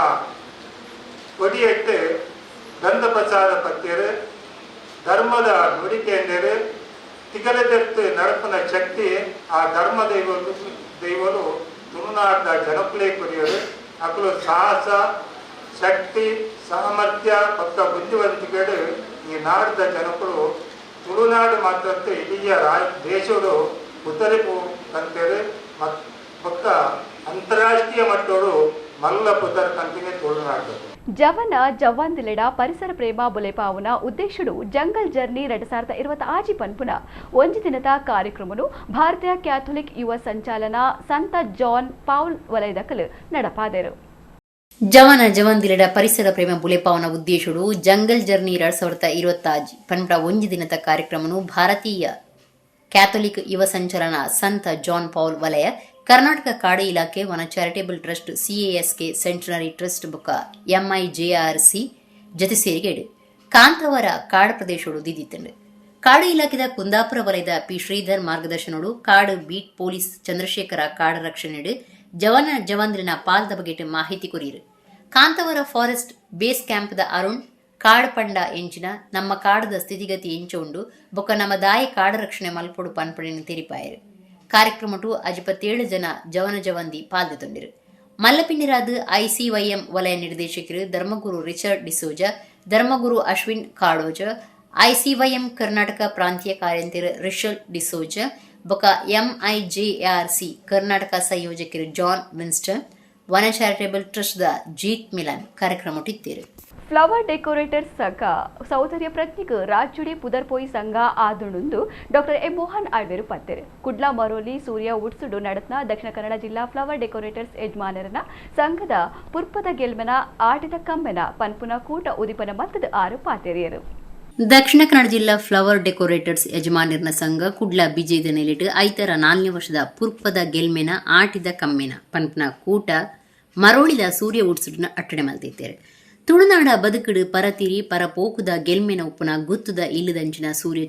ಒಡಿಯಿಟ್ಟು ಗಂಧ ಪ್ರಸಾದ ಪತ್ಯರು ಧರ್ಮದ ನುಡಿಕೆಂದರೆ ತಿಗಲದೆತ್ತು ನಡಪನ ಶಕ್ತಿ ಆ ಧರ್ಮ ದೈವರು ತುಳುನಾಡ ಜನಪ್ರಿಯ ಕುರಿಯರು ಅಕಲು ಸಾಹಸ ಶಕ್ತಿ ಸಾಮರ್ಥ್ಯ ಪಕ್ಕ ಬುದ್ಧಿವಂತಿಕೆಗಳು ಈ ನಾಡದ ಜನಕರು ತುಳುನಾಡು ಮಾತ್ರ ಇಡೀ ದೇಶಗಳು ಉತ್ತರಿಪು ಕಂತೇಳಿ ಪಕ್ಕ ಅಂತಾರಾಷ್ಟ್ರೀಯ ಮಟ್ಟಗಳು ಮಲ್ಲ ಪುದರ್ ಕಂತಿಗೆ ತುಳುನಾಡು ಜವನ ಜವ್ವಂದಿಲೆಡ ಪರಿಸರ ಪ್ರೇಮ ಬುಲೆಪಾವುನ ಉದ್ದೇಶುಡು ಜಂಗಲ್ ಜರ್ನಿ 2026 ಪನ್ಪುನ ಒಂಜಿ ದಿನದ ಕಾರ್ಯಕ್ರಮನು ಭಾರತೀಯ ಕ್ಯಾಥೋಲಿಕ್ ಯುವ ಸಂಚಾಲನ ಸಂತ ಜಾನ್ ಪೌಲ್ ವಲಯದಕಲು ನಡಪಾದೆರು. ಜವನ ಜವಂದಿಲೆಡ ಪರಿಸರ ಪ್ರೇಮ ಬುಲೆಪಾವನ ಉದ್ದೇಶುಡು ಜಂಗಲ್ ಜರ್ನಿ 2026 ಪನ್ಪುನ ಒಂಜಿ ದಿನದ ಕಾರ್ಯಕ್ರಮನು ಭಾರತೀಯ ಕ್ಯಾಥೋಲಿಕ್ ಯುವ ಸಂಚಲನ ಸಂತ ಜಾನ್ ಪೌಲ್ ವಲಯ ಕರ್ನಾಟಕ ಕಾಡು ಇಲಾಖೆ ವನ charitable trust CASK centenary trust ಬೊಕ್ಕ MIJRC ಜತೆ ಸೇರಿಗೆಡು ಕಾಂತವರ ಕಾಡು ಪ್ರದೇಶಗಳು ದಿದ್ದಿತ್ತಂಡು. ಕಾಡು ಇಲಾಖೆದ ಕುಂದಾಪುರ ವಲಯದ P ಶ್ರೀಧರ್ ಮಾರ್ಗದರ್ಶನೋಡು ಕಾಡು ಬೀಟ್ ಪೊಲೀಸ್ ಚಂದ್ರಶೇಖರ ಕಾಡು ರಕ್ಷಣೆಡು ಜವನ ಜವಂದಿಲಿನ ಪಾಲ್ದ ಬಗೆಟ್ ಮಾಹಿತಿ ಕೊರಿಯರು. ಕಾಂತವರ ಫಾರೆಸ್ಟ್ ಬೇಸ್ ಕ್ಯಾಂಪ್ದ ಅರುಣ್ ಕಾಡು ಪಂಡ ಎಂಚಿನ ನಮ್ಮ ಕಾಡದ ಸ್ಥಿತಿಗತಿ ಎಂಚುಂಡು ಬೊಕ್ಕ ನಮ್ಮ ದಾಯಿ ಕಾಡು ರಕ್ಷಣೆ ಮಲ್ಪೊಡು ಪನ್ಪಡಿನ ತೆರಿಪಾಯರು. ಕಾರ್ಯಕ್ರಮಟು 57 ಜನ ಜವನ ಜವಂದಿ ಪಾಲ್ಗೊಂಡಿರು. ಮಲ್ಲಪಿಂಡಿರಾದ ICYM ವಲಯ ನಿರ್ದೇಶಕರು ಧರ್ಮಗುರು ರಿಚರ್ಡ್ ಡಿಸೋಜ, ಧರ್ಮಗುರು ಅಶ್ವಿನ್ ಕಾಡೋಜ, ICYM ಕರ್ನಾಟಕ ಪ್ರಾಂತೀಯ ಕಾರ್ಯಂತರ ರಿಷಲ್ ಡಿಸೋಜ ಬೊಕ MIJRC ಕರ್ನಾಟಕ ಸಂಯೋಜಕರು ಜಾನ್ ವಿನ್ಸ್ಟನ್, ವನ ಚಾರಿಟೇಬಲ್ ಟ್ರಸ್ಟ್ ದ ಜೀತ್ ಮಿಲನ್ ಕಾರ್ಯಕ್ರಮಟಿತ್ತೇರು. ಫ್ಲವರ್ ಡೆಕೋರೇಟರ್ಸ್ ಸಂಘ ಸೌಂದರ್ಯ ಪ್ರಜ್ಞೆಗ್ ರಾಜ್ಯುಡಿ ಪುದರ್ಪೋಯಿ ಸಂಘ ಆದುಂಡು ಡಾಕ್ಟರ್ ಎಂ ಮೋಹನ್ ಆಳ್ವೇರು ಪತ್ತೆರು. ಕುಡ್ಲ ಮರೋಲಿ ಸೂರ್ಯ ಉಡ್ಸುಡು ನಡತ್ನ ದಕ್ಷಿಣ ಕನ್ನಡ ಜಿಲ್ಲಾ ಫ್ಲವರ್ ಡೆಕೋರೇಟರ್ಸ್ ಯಜಮಾನರನ ಸಂಘದ ಪುರ್ಪದ ಗೆಲ್ಮೆನ ಆಟಿದ ಕಮ್ಮೆನ ಪನ್ಪುನ ಕೂಟ ಉದಿಪನ ಮತ್ತದ 6 ಪಾತೆರಿಯರು. ದಕ್ಷಿಣ ಕನ್ನಡ ಜಿಲ್ಲಾ ಫ್ಲವರ್ ಡೆಕೋರೇಟರ್ಸ್ ಯಜಮಾನರನ ಸಂಘ ಕುಡ್ಲ ಬಿಜೆದ ನೆಲೆಟ್ 4ನೇ ವರ್ಷದ ಪುರ್ಪದ ಗೆಲ್ಮೆನ ಆಟಿದ ಕಮ್ಮೆನ ಪನ್ಪುನ ಕೂಟ ಮರೋಳಿದ ಸೂರ್ಯ ಉಡ್ಸುಡಿನ ಅಟ್ಟಣೆ ಮಲ್ತಿದ್ದೇರು. ತುಳುನಾಡ ಬದುಕುಡು ಪರತಿರಿ ಪರಪೋಕುದ ಗೆಲ್ಮೆನ ಉಪ್ಪುನ ಗುತ್ತುದ ಇಲ್ಲದಂಚಿನ ಸೂರ್ಯ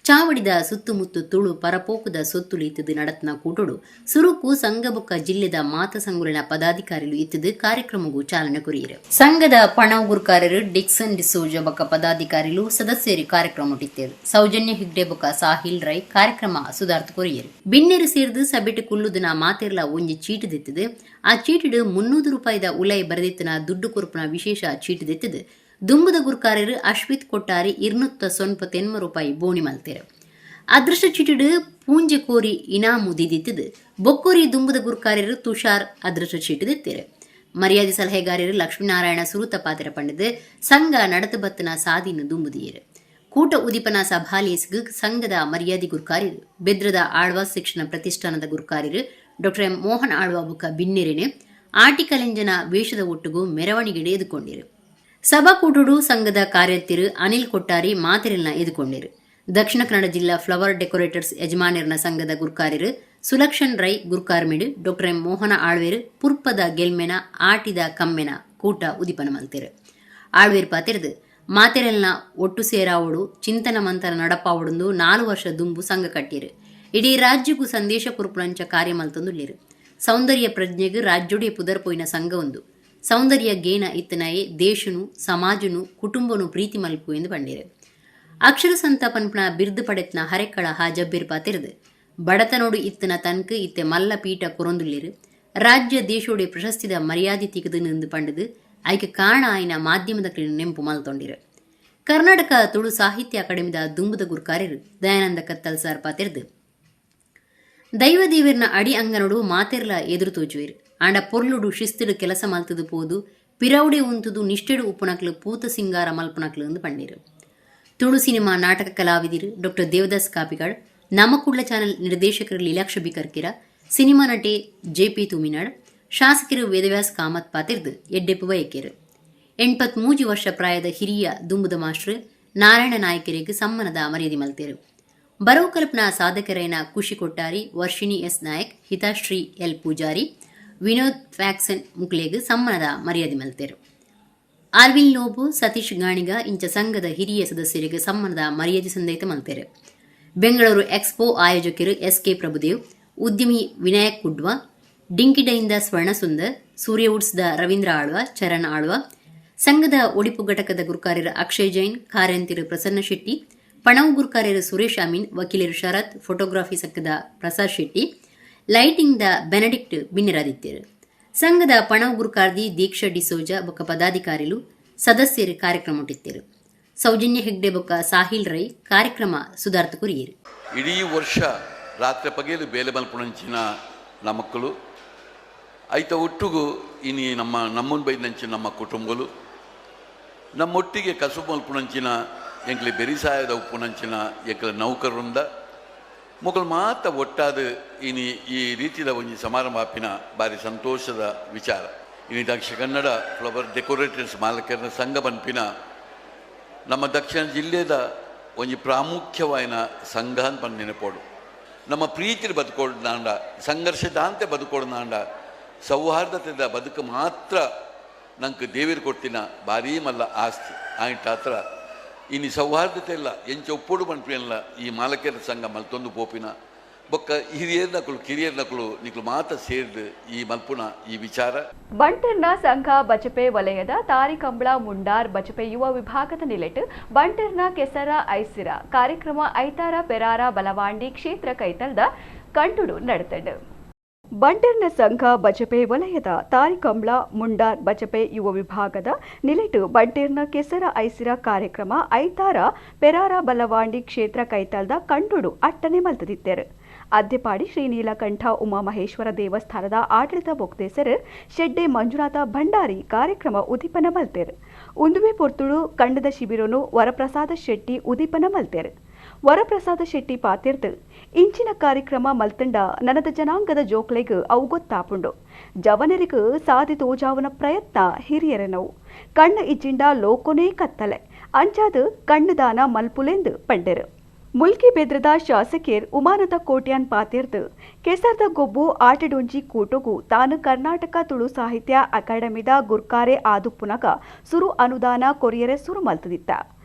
ಚಾವಡಿದ ಸುತ್ತಮುತ್ತು ತುಳು ಪರಪೋಕುದ ಸೊತ್ತುಲು ಇತ್ತದು ನಡತ್ನ ಕೂಟೋಡು ಸುರುಕು ಸಂಘಬೊಕ್ಕ ಜಿಲ್ಲೆದ ಮಾತ ಸಂಗುಲನ ಪದಾಧಿಕಾರಿಲು ಇತ್ತದು ಕಾರ್ಯಕ್ರಮಗೂ ಚಾಲನೆ ಕೊರಿಯರು. ಸಂಘದ ಪಣವ್ ಗುರುಕಾರರು ಡಿಕ್ಸನ್ ಡಿಸೋಜ ಬೊಕ್ಕ ಪದಾಧಿಕಾರಿಲು ಸದಸ್ಯರು ಕಾರ್ಯಕ್ರಮ ಮುಟ್ಟಿತ್ತೇರು. ಸೌಜನ್ಯ ಹೆಗ್ಡೆ ಬೊಕ್ಕ ಸಾಹಿಲ್ ರೈ ಕಾರ್ಯಕ್ರಮ ಸುಧಾರ್ಥ ಕೊರಿಯರು. ಬಿನ್ನೆರು ಸೇರಿದು ಸಭೆಟ್ ಕುಲ್ಲುದಿನ ಮಾತೆರ್ಲ ಒಂಜಿ ಚೀಟು ದಿತ್ತದು. ಆ ಚೀಟಿಡು 300 ರೂಪಾಯಿದ ಉಲೈ ಬರೆದಿತ್ತನ ದುಡ್ಡು ಕುರುಪನ ವಿಶೇಷ ಚೀಟು ದಿತ್ತದು. ದುಂಬುದ ಗುರುಕಾರರು ಅಶ್ವಿತ್ ಕೊಟ್ಟಾರಿ 290 ರೂಪಾಯಿ ಬೋಣಿ ಮಲ್ತೇರು. ಅದೃಷ್ಟ ಚೀಟಿಡು ಪೂಂಜೆ ಕೋರಿ ಇನಾಮು ದಿದ್ದಿತ್ತದು. ಬೊಕ್ಕೋರಿ ದುಂಬುದ ಗುರುಕಾರರು ತುಷಾರ್ ಅದೃಷ್ಟ ಚೀಟು ದಿತ್ತೇರು. ಮರ್ಯಾದೆ ಸಲಹೆಗಾರರು ಲಕ್ಷ್ಮೀನಾರಾಯಣ ಸುರುತ ಪಾತ್ರ ಪಂಡದು ಸಂಘ ನಡತಬತ್ತನ ಸಾದಿನ ದುಂಬುದಿಯರು. ಕೂಟ ಉದಿಪನ ಸಭಾಲೇಸ್ಗು ಸಂಘದ ಮರ್ಯಾದೆ ಗುರುಕಾರರು ಬೆದ್ರದ ಆಳ್ವಾ ಶಿಕ್ಷಣ ಪ್ರತಿಷ್ಠಾನದ ಗುರುಕಾರರು ಡಾಕ್ಟರ್ ಎಂ ಮೋಹನ್ ಆಳ್ವಾ ಬುಕ್ಕ ಬಿನ್ನೆರೆನೆ ಆಟಿಕಲೆಂಜನ ವೇಷದ ಒಟ್ಟುಗೂ ಮೆರವಣಿಗೆ ಎದುಕೊಂಡಿರು. ಸಭಾಕೂಟುಡು ಸಂಘದ ಕಾರ್ಯತಿರು ಅನಿಲ್ ಕೊಟ್ಟಾರಿ ಮಾತೆರೆಲ್ನ ಎದುಕೊಂಡಿರು. ದಕ್ಷಿಣ ಕನ್ನಡ ಜಿಲ್ಲಾ ಫ್ಲವರ್ ಡೆಕೋರೇಟರ್ಸ್ ಯಜಮಾನರನ ಸಂಘದ ಗುರುಕಾರರು ಸುಲಕ್ಷಣ್ ರೈ ಗುರುಕಾರ್ಮಿಡು ಡಾಕ್ಟರ್ ಎಂ ಮೋಹನ ಆಳ್ವೇರು ಪುರ್ಪದ ಗೆಲ್ಮೆನ ಆಟಿದ ಕಮ್ಮೆನ ಕೂಟ ಉದಿಪನ ಮಲ್ತೇರು. ಆಳ್ವೇರು ಪಾತೆರ್ದು ಮಾತೆರೆಲ್ನ ಒಟ್ಟು ಸೇರಾವಡು ಚಿಂತನ ಮಂತರ ನಡಪಾವಡು 4 ವರ್ಷ ದುಂಬು ಸಂಘ ಕಟ್ಟಿರು. ಇಡೀ ರಾಜ್ಯಕ್ಕೂ ಸಂದೇಶ ಕುರುಪುರಂಚ ಕಾರ್ಯ ಮಲ್ತೊಂದುಲ್ಲೇರು. ಸೌಂದರ್ಯ ಪ್ರಜ್ಞೆಗೂ ರಾಜ್ಯೊಡೆ ಪುದರ್ಪೋಯಿನ ಸಂಘ ಒಂದು ಸೌಂದರ್ಯ ಗೇನ ಇತ್ತನಾಯೇ ದೇಶನು ಸಮಾಜನು ಕುಟುಂಬನು ಪ್ರೀತಿ ಮಲ್ಪು ಎಂದು ಪಂಡಿರು. ಅಕ್ಷರ ಸಂತ ಪನ್ಪನ ಬಿರ್ದು ಪಡೆತ್ನ ಹರೆಕಳ ಹಾಜಬ್ಬಿರ್ ಪಾತಿರ್ದು ಬಡತನೋಡು ಇತ್ತನ ತನ್ಕ ಇತ್ತೆ ಮಲ್ಲ ಪೀಠ ಕೊರೊಂದುಲ್ಲಿರು. ರಾಜ್ಯ ದೇಶೋಡೆ ಪ್ರಶಸ್ತಿದ ಮರ್ಯಾದೆ ತಿಗದು ನಿಂದು ಪಂಡದು ಆಯ್ಕೆ ಕಾರಣ ಆಯ್ನ ಮಾಧ್ಯಮದ ನೆಂಪು ಮಲ್ತೊಂಡಿರು. ಕರ್ನಾಟಕ ತುಳು ಸಾಹಿತ್ಯ ಅಕಾಡೆಮಿದ ದುಂಬುದ ಗುರುಕಾರ್ಯರು ದಯಾನಂದ ಕತ್ತಲ್ ಸಾರ್ ಪಾತಿರ್ದು ದೈವದೇವರ್ನ ಅಡಿ ಅಂಗನೋಡು ಮಾತೆರ್ಲ ಎದುರು ತೋಜುವೇರು. ಆಂಡ ಪೊರ್ಲುಡು ಶಿಸ್ತುಡು ಕೆಲಸ ಮಲ್ತದು ಪೋದು ಪಿರೌಡೆ ಉಂತುದು ನಿಷ್ಠೆಡು ಉಪ್ಪುನಕ್ಲು ಪೂತ ಸಿಂಗಾರ ಮಲ್ಪುನಕ್ಲು ಎಂದು ಪಂಡಿರು. ತುಳು ಸಿನಿಮಾ ನಾಟಕ ಕಲಾವಿದಿರು ಡಾಕ್ಟರ್ ದೇವದಾಸ್ ಕಾಪಿಗಾಡ್, ನಮಕುಡ್ಲ ಚಾನೆಲ್ ನಿರ್ದೇಶಕರು ಲೀಲಾಕ್ಷ ಬಿಕರ್ಕಿರ, ಸಿನಿಮಾ ನಟಿ JP ತುಮಿನಾಡ್, ಶಾಸಕರು ವೇದವ್ಯಾಸ್ ಕಾಮತ್ ಪಾತಿರ್ದು ಎಡ್ಡೆಪ್ಪು ಬಯಕೆರು. 83 ವರ್ಷ ಪ್ರಾಯದ ಹಿರಿಯ ದುಂಬುದ ಮಾಸ್ಟರ್ ನಾರಾಯಣ ನಾಯ್ಕರಿಗೆ ಸಮ್ಮಾನದ ಮರ್ಯಾದೆ ಮಲ್ತೇರು. ಬರವು ಕಲ್ಪನಾ ಸಾಧಕರೈನ ಖುಷಿ ಕೊಟ್ಟಾರಿ, ವರ್ಷಿಣಿ ಎಸ್ ನಾಯಕ್, ಹಿತಾಶ್ರೀ ಎಲ್ ಪೂಜಾರಿ, ವಿನೋದ್ ಫ್ಯಾಕ್ಸನ್ ಮುಕ್ಲೆಗ್ ಸಮ್ಮಾನದ ಮರ್ಯಾದೆ ಮಲ್ತೆರು. ಆರ್ವಿನ್ ಲೋಬು, ಸತೀಶ್ ಗಾಣಿಗ ಇಂಚ ಸಂಘದ ಹಿರಿಯ ಸದಸ್ಯರಿಗೆ ಸಮ್ಮಾನದ ಮರ್ಯಾದೆ ಸಂದೇತ ಮಲ್ತೆರು. ಬೆಂಗಳೂರು ಎಕ್ಸ್ಪೋ ಆಯೋಜಕರು ಎಸ್.ಕೆ. ಪ್ರಭುದೇವ್, ಉದ್ಯಮಿ ವಿನಾಯಕ್ ಕುಡ್ವ, ಡಿಂಕಿಡಯಿಂದ ಸ್ವರ್ಣಸುಂದರ್, ಸೂರ್ಯವುಡ್ಸ್ದ ರವೀಂದ್ರ ಆಳ್ವ, ಚರಣ್ ಆಳ್ವ, ಸಂಘದ ಒಡಿಪು ಘಟಕದ ಗುರುಕಾರ್ಯರು ಅಕ್ಷಯ್ ಜೈನ್, ಕಾರ್ಯಂತಿರು ಪ್ರಸನ್ನ ಶೆಟ್ಟಿ, ಪಣವು ಗುರುಕಾರ್ಯರು ಸುರೇಶ್ ಅಮೀನ್, ವಕೀಲರು ಶರತ್, ಫೋಟೋಗ್ರಫಿ ಸಂಘದ ಪ್ರಸಾದ್ ಶೆಟ್ಟಿ, ಲೈಟಿಂಗ್ದ ಬೆನಡಿಕ್ಟ್ ಬಿನ್ನಿರಾದಿತ್ಯರು. ಸಂಘದ ಪಣವು ಗುರುಕಾರ್ದಿ ದೀಕ್ಷಾ ಡಿಸೋಜ ಬೊಕ್ಕ ಪದಾಧಿಕಾರಿಗಳು ಸದಸ್ಯರು ಕಾರ್ಯಕ್ರಮ ಇಟ್ಟಿದ್ದರು. ಸೌಜನ್ಯ ಹೆಗ್ಡೆ ಬೊಕ್ಕ ಸಾಹಿಲ್ ರೈ ಕಾರ್ಯಕ್ರಮ ಸುಧಾರ್ಥ ಕುರಿಯರು. ಇಡೀ ವರ್ಷ ರಾತ್ರಿ ಪಗೇಲು ಬೇಲೆ ಮಲ್ಪುಣಂಚಿನ ನಮ್ಮಕ್ಕಳು ಐತ ಒಟ್ಟಿಗೂ ಇನಿ ನಮ್ಮನ್ ಬೈದಂಚಿನ ನಮ್ಮ ಕುಟುಂಬಗಳು ನಮ್ಮೊಟ್ಟಿಗೆ ಕಸು ಮಲ್ಪುಣಂಚಿನ ಎಂಕ್ಲೆ ಬೆರಿಸಾಯದ ಉಪ್ಪುನಂಚಿನ ಎಂಕ್ಲ ನೌಕರರಿಂದ ಮೊಗಲು ಮಾತ್ರ ಒಟ್ಟಾದ ಇನಿ ಈ ರೀತಿಯ ಒಂದು ಸಮಾರಂಭ ಆಪಿನ ಭಾರಿ ಸಂತೋಷದ ವಿಚಾರ. ಇನಿ ದಕ್ಷಿಣ ಕನ್ನಡ ಫ್ಲವರ್ ಡೆಕೋರೇಟರ್ಸ್ ಮಾಲಕರ ಸಂಘ ಪನ್ಪಿನ ನಮ್ಮ ದಕ್ಷಿಣ ಜಿಲ್ಲೆದ ಒಂದು ಪ್ರಾಮುಖ್ಯವಾದ ಸಂಘ ಅಂತ ಬಂದು ನೆನಪೋಡು. ನಮ್ಮ ಪ್ರೀತಿಲಿ ಬದುಕೋಡ್ನಾಂಡ, ಸಂಘರ್ಷದಾಂತೆ ಬದುಕೋಡ್ನಾಂಡ, ಸೌಹಾರ್ದತೆದ ಬದುಕು ಮಾತ್ರ ನಂಗೆ ದೇವರು ಕೊಡ್ತಿನ ಭಾರೀ ಮಲ್ಲ ಆಸ್ತಿ ಆಯ್ತು. ಹತ್ರ ಇನ್ನು ಸೌಹಾರ್ದತೆ ಇಲ್ಲ ಎಂಚ ಒಪ್ಪೋಡು ಬಂಟ್ಪಿಲ್ಲ ಈ ಮಾಲಕರ ಸಂಘ ಮಲ್ತೊಂದು ಪೋಪಿನ ಬೊಕ್ಕ ಹಿರಿಯರ್ ನಕಲು ಕಿರಿಯರ್ ನಕಲು ನಿಕ್ಲು ಮಾತ್ರ ಸೇರಿದು ಈ ಮಲ್ಪುನ ಈ ವಿಚಾರ. ಬಂಟರ್ನ ಸಂಘ ಬಜಪೆ ವಲಯದ ತಾರಿಕಂಬಳ ಮುಂಡಾರ್ ಬಜಪೆ ಯುವ ವಿಭಾಗದ ನಿಲೆಟ್ ಬಂಟರ್ನ ಕೆಸರ ಐಸಿರ ಕಾರ್ಯಕ್ರಮ ಐತಾರ ಪೆರಾರ ಬಲವಾಂಡಿ ಕ್ಷೇತ್ರ ಕೈತಲ್ದ ಕಂಟುಡು ನಡೆತಂಡು. ಬಂಟರ್ನ ಸಂಘ ಬಜಪೆ ವಲಯದ ತಾರಿಕಂಬಳ ಮುಂಡಾರ್ ಬಜಪೆ ಯುವ ವಿಭಾಗದ ನಿಲೆಟ್ ಬಂಟೇರ್ನ ಕೆಸರ ಐಸಿರ ಕಾರ್ಯಕ್ರಮ ಐತಾರ ಪೆರಾರ ಬಲವಾಂಡಿ ಕ್ಷೇತ್ರ ಕೈತಲ್ದ ಕಂಟುಡು ಅಟ್ಟನೆ ಮಲ್ತದಿತ್ತೇರು. ಅದ್ದೆಪಾಡಿ ಶ್ರೀ ನೀಲಕಂಠ ಉಮಾಮಹೇಶ್ವರ ದೇವಸ್ಥಾನದ ಆಡಳಿತ ಬೊಕ್ತೇಸರ್ ಶೆಡ್ಡೆ ಮಂಜುನಾಥ ಭಂಡಾರಿ ಕಾರ್ಯಕ್ರಮ ಉದೀಪನ ಮಲ್ತೇರು. ಉಂದುವೆ ಪೊರ್ತುಡು ಕಂಡದ ಶಿಬಿರನು ವರಪ್ರಸಾದ ಶೆಟ್ಟಿ ಉದೀಪನ ಮಲ್ತೇರು. ವರಪ್ರಸಾದ ಶೆಟ್ಟಿ ಪಾತಿರ್ದು ಇಂಚಿನ ಕಾರ್ಯಕ್ರಮ ಮಲ್ತಂಡ ನನದ ಜನಾಂಗದ ಜೋಕ್ಲೆಗ್ ಅವು ಗೊತ್ತಾಪುಂಡು. ಜವನರಿಗೂ ಸಾಧಿ ತೋಜಾವನ ಪ್ರಯತ್ನ ಹಿರಿಯರನವು ಕಣ್ಣ ಇಜ್ಜಿಂಡ ಲೋಕೊನೇ ಕತ್ತಲೆ ಅಂಚಾದ ಕಣ್ಣುದಾನ ಮಲ್ಪುಲೆಂದು ಪಂಡೆರು. ಮುಲ್ಕಿ ಬೆದ್ರದ ಶಾಸಕಿಯರ್ ಉಮಾನತ ಕೋಟ್ಯಾನ್ ಪಾತಿರ್ದು ಕೆಸರ್ದ ಗೊಬ್ಬು ಆಟಡೊಂಜಿ ಕೂಟುಗು ತಾನು ಕರ್ನಾಟಕ ತುಳು ಸಾಹಿತ್ಯ ಅಕಾಡೆಮಿದ ಗುರ್ಕಾರೆ ಆದುಪ್ಪುನಗ ಸುರು ಅನುದಾನ ಕೊರಿಯರೆ ಸುರು ಮಲ್ತದಿತ್ತ.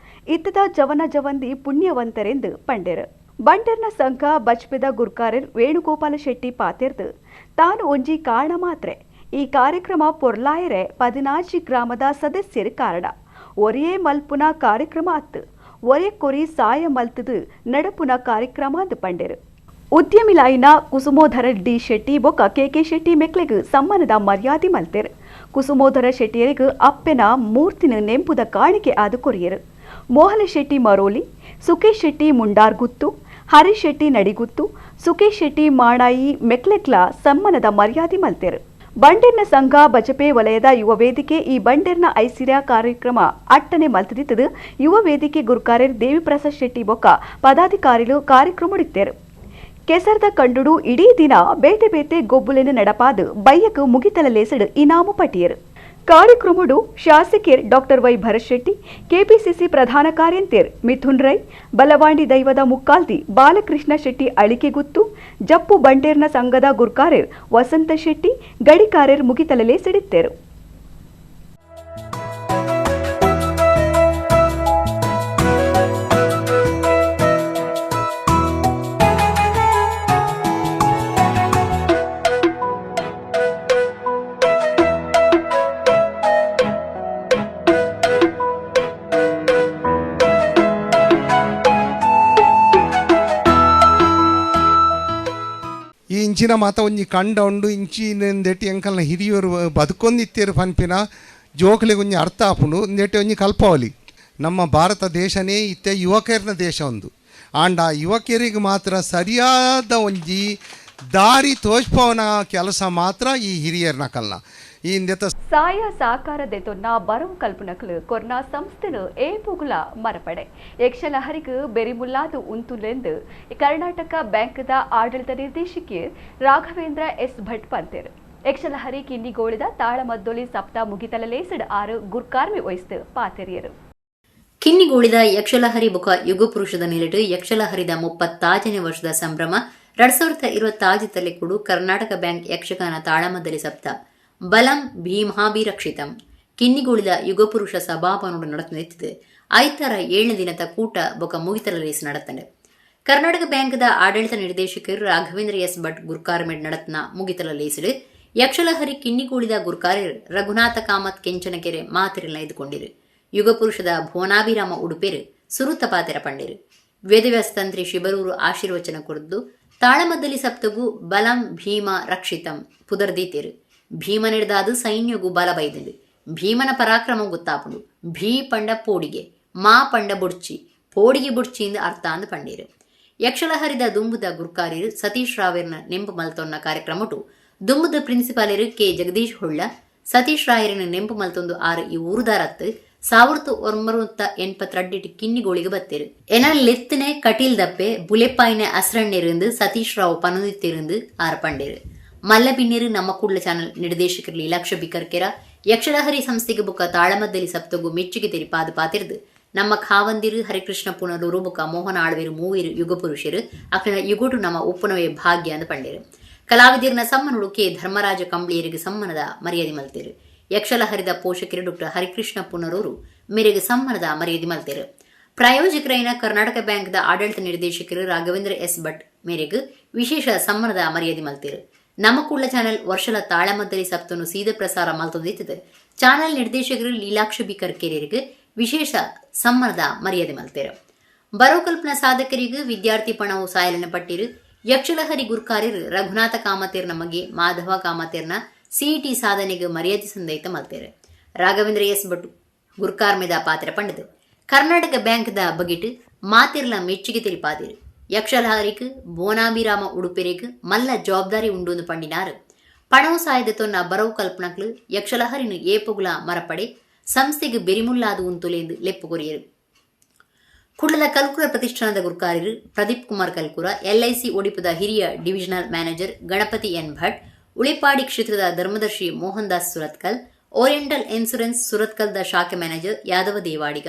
ಇತ್ತದ ಜವನ ಜವಂದಿ ಪುಣ್ಯವಂತರೆಂದು ಪಂಡೆರು. ಬಂಟರ್ನ ಸಂಘ ಬಜ್ಪೆದ ಗುರ್ಕಾರೆರ್ ವೇಣುಗೋಪಾಲ ಶೆಟ್ಟಿ ಪಾತಿರ್ದು ತಾನು ಒಂಜಿ ಕಾರಣ ಮಾತ್ರೆ ಈ ಕಾರ್ಯಕ್ರಮ ಪೊರ್ಲಾಯರೆ 14 ಗ್ರಾಮದ ಸದಸ್ಯರು ಕಾರಣ ಒರಿಯೇ ಮಲ್ಪುನ ಕಾರ್ಯಕ್ರಮ ಅತ್ತು ಒರೆ ಕೊರಿ ಸಾಯ ಮಲ್ತದು ನಡಪುನ ಕಾರ್ಯಕ್ರಮ ಅಂದು ಪಂಡೆರು. ಉದ್ಯಮಿಲಾಯಿನ ಕುಸುಮೋಧರ ಡಿ ಶೆಟ್ಟಿ ಬೊಕ್ಕ ಕೆ ಶೆಟ್ಟಿ ಮೆಕ್ಲೆಗ್ ಸಮ್ಮಾನದ ಮರ್ಯಾದೆ ಮಲ್ತೆರು. ಕುಸುಮೋಧರ ಶೆಟ್ಟಿಯರಿಗೂ ಅಪ್ಪೆನ ಮೂರ್ತಿನ ನೆಂಪುದ ಕಾಣಿಕೆ ಆದು ಕೊರಿಯರು. ಮೋಹನ ಶೆಟ್ಟಿ ಮರೋಲಿ, ಸುಕೇಶ್ ಶೆಟ್ಟಿ ಮುಂಡಾರ್ ಗುತ್ತು, ಹರೀಶ್ ಶೆಟ್ಟಿ ನಡಿಗುತ್ತು, ಸುಕೇಶ್ ಶೆಟ್ಟಿ ಮಾಡಾಯಿ ಮೆಕ್ಲೆಕ್ಲ ಸಮ್ಮಾನದ ಮರ್ಯಾದೆ ಮಲ್ತೆರು. ಬಂಟೆರ್ನ ಸಂಘ ಬಜಪೆ ವಲಯದ ಯುವ ವೇದಿಕೆ ಈ ಬಂಟೆರ್ನ ಐಸಿರ ಕಾರ್ಯಕ್ರಮ ಅಟ್ಟನೆ ಮಲ್ತದಿತ್ತದು ಯುವ ವೇದಿಕೆ ಗುರುಕಾರ್ಯರ್ ದೇವಿಪ್ರಸಾದ್ ಶೆಟ್ಟಿ ಬೊಕ್ಕ ಪದಾಧಿಕಾರಿಗಳು ಕಾರ್ಯಕ್ರಮ ಇಡ್ತೇರು. ಕೆಸರ್ದ ಕಂಡುಡು ಇಡೀ ದಿನ ಬೇತೆ ಬೇತೆ ಗೊಬ್ಬುಲೆನ ನಡಪಾದು ಬಯ್ಯಕು ಮುಗಿತಲ ಲೇಸಡು ಇನಾಮು ಪಟಿಯರು. ಕಾರ್ಯಕ್ರಮಡು ಶಾಸಕಿಯರ್ doctor Y Bharath Shetty, KPCC ಪ್ರಧಾನ ಕಾರ್ಯಂತರ್ ಮಿಥುನ್ ರೈ, ಬಲವಾಂಡಿ ದೈವದ ಮುಕ್ಕಾಲ್ತಿ ಬಾಲಕೃಷ್ಣ ಶೆಟ್ಟಿ ಅಳಿಕೆಗುತ್ತು, ಜಪ್ಪು ಬಂಟೇರ್ನ ಸಂಘದ ಗುರ್ಕಾರ್ಯರ್ ವಸಂತ ಶೆಟ್ಟಿ, ಗಡಿಕಾರ್ಯರ್ ಮುಗಿತಲಲೆ ಸಿಡಿತ್ತೇರು. ಈ ಇಂಚಿನ ಮಾತ ಒಂಜಿ ಕಂಡ ಉಂಡು ಇಂಚಿನೆಂದೆಟ್ಟಿ ಎಂಕಲ್ನ ಹಿರಿಯರು ಬದುಕೊಂದಿತ್ತೇರು ಪನ್ಪಿನ ಜೋಕ್ಲೆಗೆ ಒಂಜಿ ಅರ್ಥ ಆಪುಂಡು ಇಂದೆಟ್ಟಿ ಒಂಜಿ ಕಲ್ಪವಲಿ. ನಮ್ಮ ಭಾರತ ದೇಶನೇ ಇತ್ತೆ ಯುವಕರ್ನ ದೇಶ ಒಂದು ಆಂಡ ಯುವಕರಿಗೆ ಮಾತ್ರ ಸರಿಯಾದ ಒಂಜಿ ದಾರಿ ತೋಚ್ಪವನ ಕೆಲಸ ಮಾತ್ರ ಈ ಹಿರಿಯರ್ನ ಕಲ್ನ ಈ ಸಾಯ ಸಾಕಾರ ದೆತೊನ್ನ ಬರವು ಕಲ್ಪನಕಲು ಕೊರ್ನಾ ಸಂಸ್ಥೆನು ಏಪುಗುಲ ಮರಪಡೆ ಯಕ್ಷಲಹರಿಗೂ ಬೆರಿಮುಲ್ಲಾದು ಉಂತುಲೆಂದು ಕರ್ನಾಟಕ ಬ್ಯಾಂಕ್ದ ಆಡಳಿತ ನಿರ್ದೇಶಕಿ ರಾಘವೇಂದ್ರ ಎಸ್ ಭಟ್ ಪಂತೇರು. ಯಕ್ಷಲಹರಿ ಕಿನ್ನಿಗೋಳಿದ ತಾಳಮದ್ದೊಲಿ ಸಪ್ತ ಮುಗಿತಲಲೇಸಡ್ 6 ಗುರ್ಕಾರ್ಮಿ ವಹಿಸ್ತು ಪಾತೆರಿಯರು. ಕಿನ್ನಿಗೋಳಿದ ಯಕ್ಷಲಹರಿ ಬೊಕ ಯುಗಪುರುಷದ ನಿಲುಡು ಯಕ್ಷಲಹರಿದ 30ನೇ ವರ್ಷದ ಸಂಭ್ರಮ 2025 ಕೂಡು ಕರ್ನಾಟಕ ಬ್ಯಾಂಕ್ ಯಕ್ಷಗಾನ ತಾಳಮದ್ದಲೆ ಸಪ್ತ ಬಲಂ ಭೀಮಾಭಿರಕ್ಷಿತಂ ಕಿನ್ನಿಗೋಳಿದ ಯುಗಪುರುಷ ಸಭಾಪನೋಡು ನಡೆಯುತ್ತಿದೆ. ಐತರ 7ನೇ ದಿನದ ಕೂಟ ಬೊಕ ಮುಗಿತಲ ರೇಸ್ ನಡೆತಂಡೆ. ಕರ್ನಾಟಕ ಬ್ಯಾಂಕ್ದ ಆಡಳಿತ ನಿರ್ದೇಶಕರು ರಾಘವೇಂದ್ರ ಎಸ್ ಭಟ್ ಗುರ್ಕಾರ್ಮೆಡ್ நடத்தின ಮುಗಿತಲ ಲೇಸಿಡು ಯಕ್ಷಲಹರಿ ಕಿನ್ನಿಗೋಳಿದ ಗುರ್ಕಾರ್ಯರ್ ರಘುನಾಥ ಕಾಮತ್ ಕೆಂಚನಕೆರೆ ಮಾತಿರಲ್ಲ ಇದ್ಕೊಂಡಿರು. ಯುಗಪುರುಷದ ಭುವನಾಭಿರಾಮ ಉಡುಪೇರು ಸುರುತ ಪಾತೆರ ಪಂಡಿರು. ವೇದವ್ಯಾಸ ತಂತ್ರಿ ಶಿಬರೂರು ಆಶೀರ್ವಚನ ಕುರಿತು ತಾಳಮದ್ದಲಿ ಸಪ್ತಗು ಬಲಂ ಭೀಮ ರಕ್ಷಿತಂ ಪುದರ್ದೀತೇರು. ಭೀಮ ನಡೆದಾದು ಸೈನ್ಯಗೂ ಬಲ ಬೈದಂಡು. ಭೀಮನ ಪರಾಕ್ರಮ ಗೊತ್ತಾಪುಂಡು. ಭೀ ಪಂಡ ಪೋಡಿಗೆ, ಮಾ ಪಂಡ ಬುಡ್ಚಿ, ಪೋಡಿಗೆ ಬುಡ್ಚಿಯಿಂದ ಅರ್ಥ ಅಂದು ಪಂಡೀರು. ಯಕ್ಷಲಹರಿದ ದುಂಬುದ ಗುರ್ಕಾರ್ಯರು ಸತೀಶ್ ರಾಯರ್ನ ನೆಂಪು ಮಲ್ತೊನ್ನ ಕಾರ್ಯಕ್ರಮಟು ದುಂಬುದ ಪ್ರಿನ್ಸಿಪಾಲರು ಕೆ ಜಗದೀಶ್ ಹೊಳ್ಳ ಸತೀಶ್ ರಾಯರನ ನೆಂಪು ಮಲ್ತೊಂದು 6 ಈ ಊರುದಾರತ್ತು 1982 ಕಿನ್ನಿಗೋಳಿಗೆ ಬತ್ತೇರು. ಎನಲ್ಲೆತ್ತನೆ ಕಟೀಲ್ ದಪ್ಪೆ ಬುಲೆಪ್ಪಾಯಿನ ಅಸ್ರಣ್ಣಿருந்து ಸತೀಶ್ ರಾವ್ ಪನದಿತ್ತಿருந்து 6 ಪಂಡೇರು. ಮಲ್ಲಬಿನ್ನೇರು ನಮ್ಮ ಕೂಡ್ಲ ಚಾನಲ್ ನಿರ್ದೇಶಕರು ಲೀಲಾಕ್ಷ ಬಿಕರ್ಕೆರ ಯಕ್ಷಲಹರಿ ಸಂಸ್ಥೆಗೆ ಬುಕ್ಕ ತಾಳಮದ್ದಲಿ ಸಪ್ತಗು ಮೆಚ್ಚುಗೆ ತೆರಿಪಾದ ಪಾತಿರ್ದು ನಮ್ಮ ಖಾವಂದಿರು ಹರಿಕೃಷ್ಣ ಪುನರೂರು ಬುಕ್ಕ ಮೋಹನ ಆಳ್ವೇರು ಮೂವೇರು ಯುಗಪುರುಷರು ಅಕ್ಕನ ಯುಗುಟು ನಮ್ಮ ಉಪ್ಪುನವೇ ಭಾಗ್ಯ ಅಂದು ಪಂಡೇರು. ಕಲಾವಿದರಿನ ಸಮ್ಮನುಡು ಕೆ ಧರ್ಮರಾಜ ಕಂಬ್ಳಿಯರಿಗೆ ಸಮ್ಮನದ ಮರ್ಯಾದೆ ಮಲ್ತೇರು. ಯಕ್ಷಲಹರಿದ ಪೋಷಕರು ಡಾಕ್ಟರ್ ಹರಿಕೃಷ್ಣ ಪುನರೂರು ಮೇರೆಗೆ ಸಮ್ಮನದ ಮರ್ಯಾದೆ ಮಲ್ತೇರು. ಪ್ರಾಯೋಜಕರೈನ ಕರ್ನಾಟಕ ಬ್ಯಾಂಕ್ದ ಆಡಳಿತ ನಿರ್ದೇಶಕರು ರಾಘವೇಂದ್ರ ಎಸ್ ಭಟ್ ಮೇರೆಗೆ ವಿಶೇಷ ಸಮ್ಮನದ ಮರ್ಯಾದೆ ಮಲ್ತೇರು. ನಮ್ಮ ಕೂಡ್ಲ ಚಾನಲ್ ವರ್ಷಲ ತಾಳಮದ್ದಲಿ ಸಪ್ತನು ಸೀದ ಪ್ರಸಾರ ಮಲ್ತೊಂದಿತ್ತದೆ. ಚಾನಲ್ ನಿರ್ದೇಶಕರು ಲೀಲಾಕ್ಷ ಬಿಕರ್ಕೆರೆಯರಿಗೆ ವಿಶೇಷ ಸಮ್ಮನದ ಮರ್ಯಾದೆ ಮಲ್ತೇರು. ಬರೋ ಕಲ್ಪನಾ ಸಾಧಕರಿಗೆ ವಿದ್ಯಾರ್ಥಿ ಪಣವು ಸಾಯಲನ ಪಟ್ಟಿರು. ಯಕ್ಷಲಹರಿ ಗುರ್ಕಾರ್ಯರು ರಘುನಾಥ ಕಾಮತೇರ್ನ ಮಗೆ ಮಾಧವ ಕಾಮತೇರ್ನ ಸಿಇಟಿ ಸಾಧನೆಗೆ ಮರ್ಯಾದೆ ಸಂದೈತ ಮಲ್ತೇರು. ರಾಘವೇಂದ್ರ ಎಸ್ ಭಟ್ ಗುರ್ಕಾರ್ಮೆದ ಪಾತ್ರ ಪಂಡದು. ಕರ್ನಾಟಕ ಬ್ಯಾಂಕ್ದ ಬಗೆಟ್ ಮಾತಿರ್ಲ ಮೆಚ್ಚುಗೆ ತೆರಿಪಾದಿರು. ಯಕ್ಷಲಹರಿக்கு ಭುವನಾಭಿರಾಮ ಉಡುಪೆರೆಗೆ ಮಲ್ಲ ಜವಾಬ್ದಾರಿ ಉಂಡು ಪಂಡಿನಾರು. ಪಣವು ಸಾಯದ ತೊನ್ನ ಬರವು ಕಲ್ಪನಕ್ಲು ಯಕ್ಷಲಹರಿನು ಏಪುಗುಲ ಮರಪಡೆ ಸಂಸ್ಥೆಗೆ ಬೆರಿಮುಲ್ಲಾದು ಉಂತುಲೆಂದು ಲೆಪ್ಪು ಕೊರಿಯರು. ಕುಡ್ಲದ ಕಲ್ಕುರ ಪ್ರತಿಷ್ಠಾನದ ಗುರ್ಕಾರ್ಯರು ಪ್ರದೀಪ್ ಕುಮಾರ್ ಕಲ್ಕುರ, LIC ಒಡಿಪುದ ಹಿರಿಯ divisional manager Ganapati N Bhat, ಉಳಿಪಾಡಿ ಕ್ಷೇತ್ರದ ಧರ್ಮದರ್ಶಿ ಮೋಹನ್ ದಾಸ್ ಸುರತ್ಕಲ್, ಓರಿಯೆಂಟಲ್ ಇನ್ಸೂರೆನ್ಸ್ ಸುರತ್ಕಲ್ದ ಶಾಖೆ ಮ್ಯಾನೇಜರ್ ಯಾದವ ದೇವಾಡಿಗ,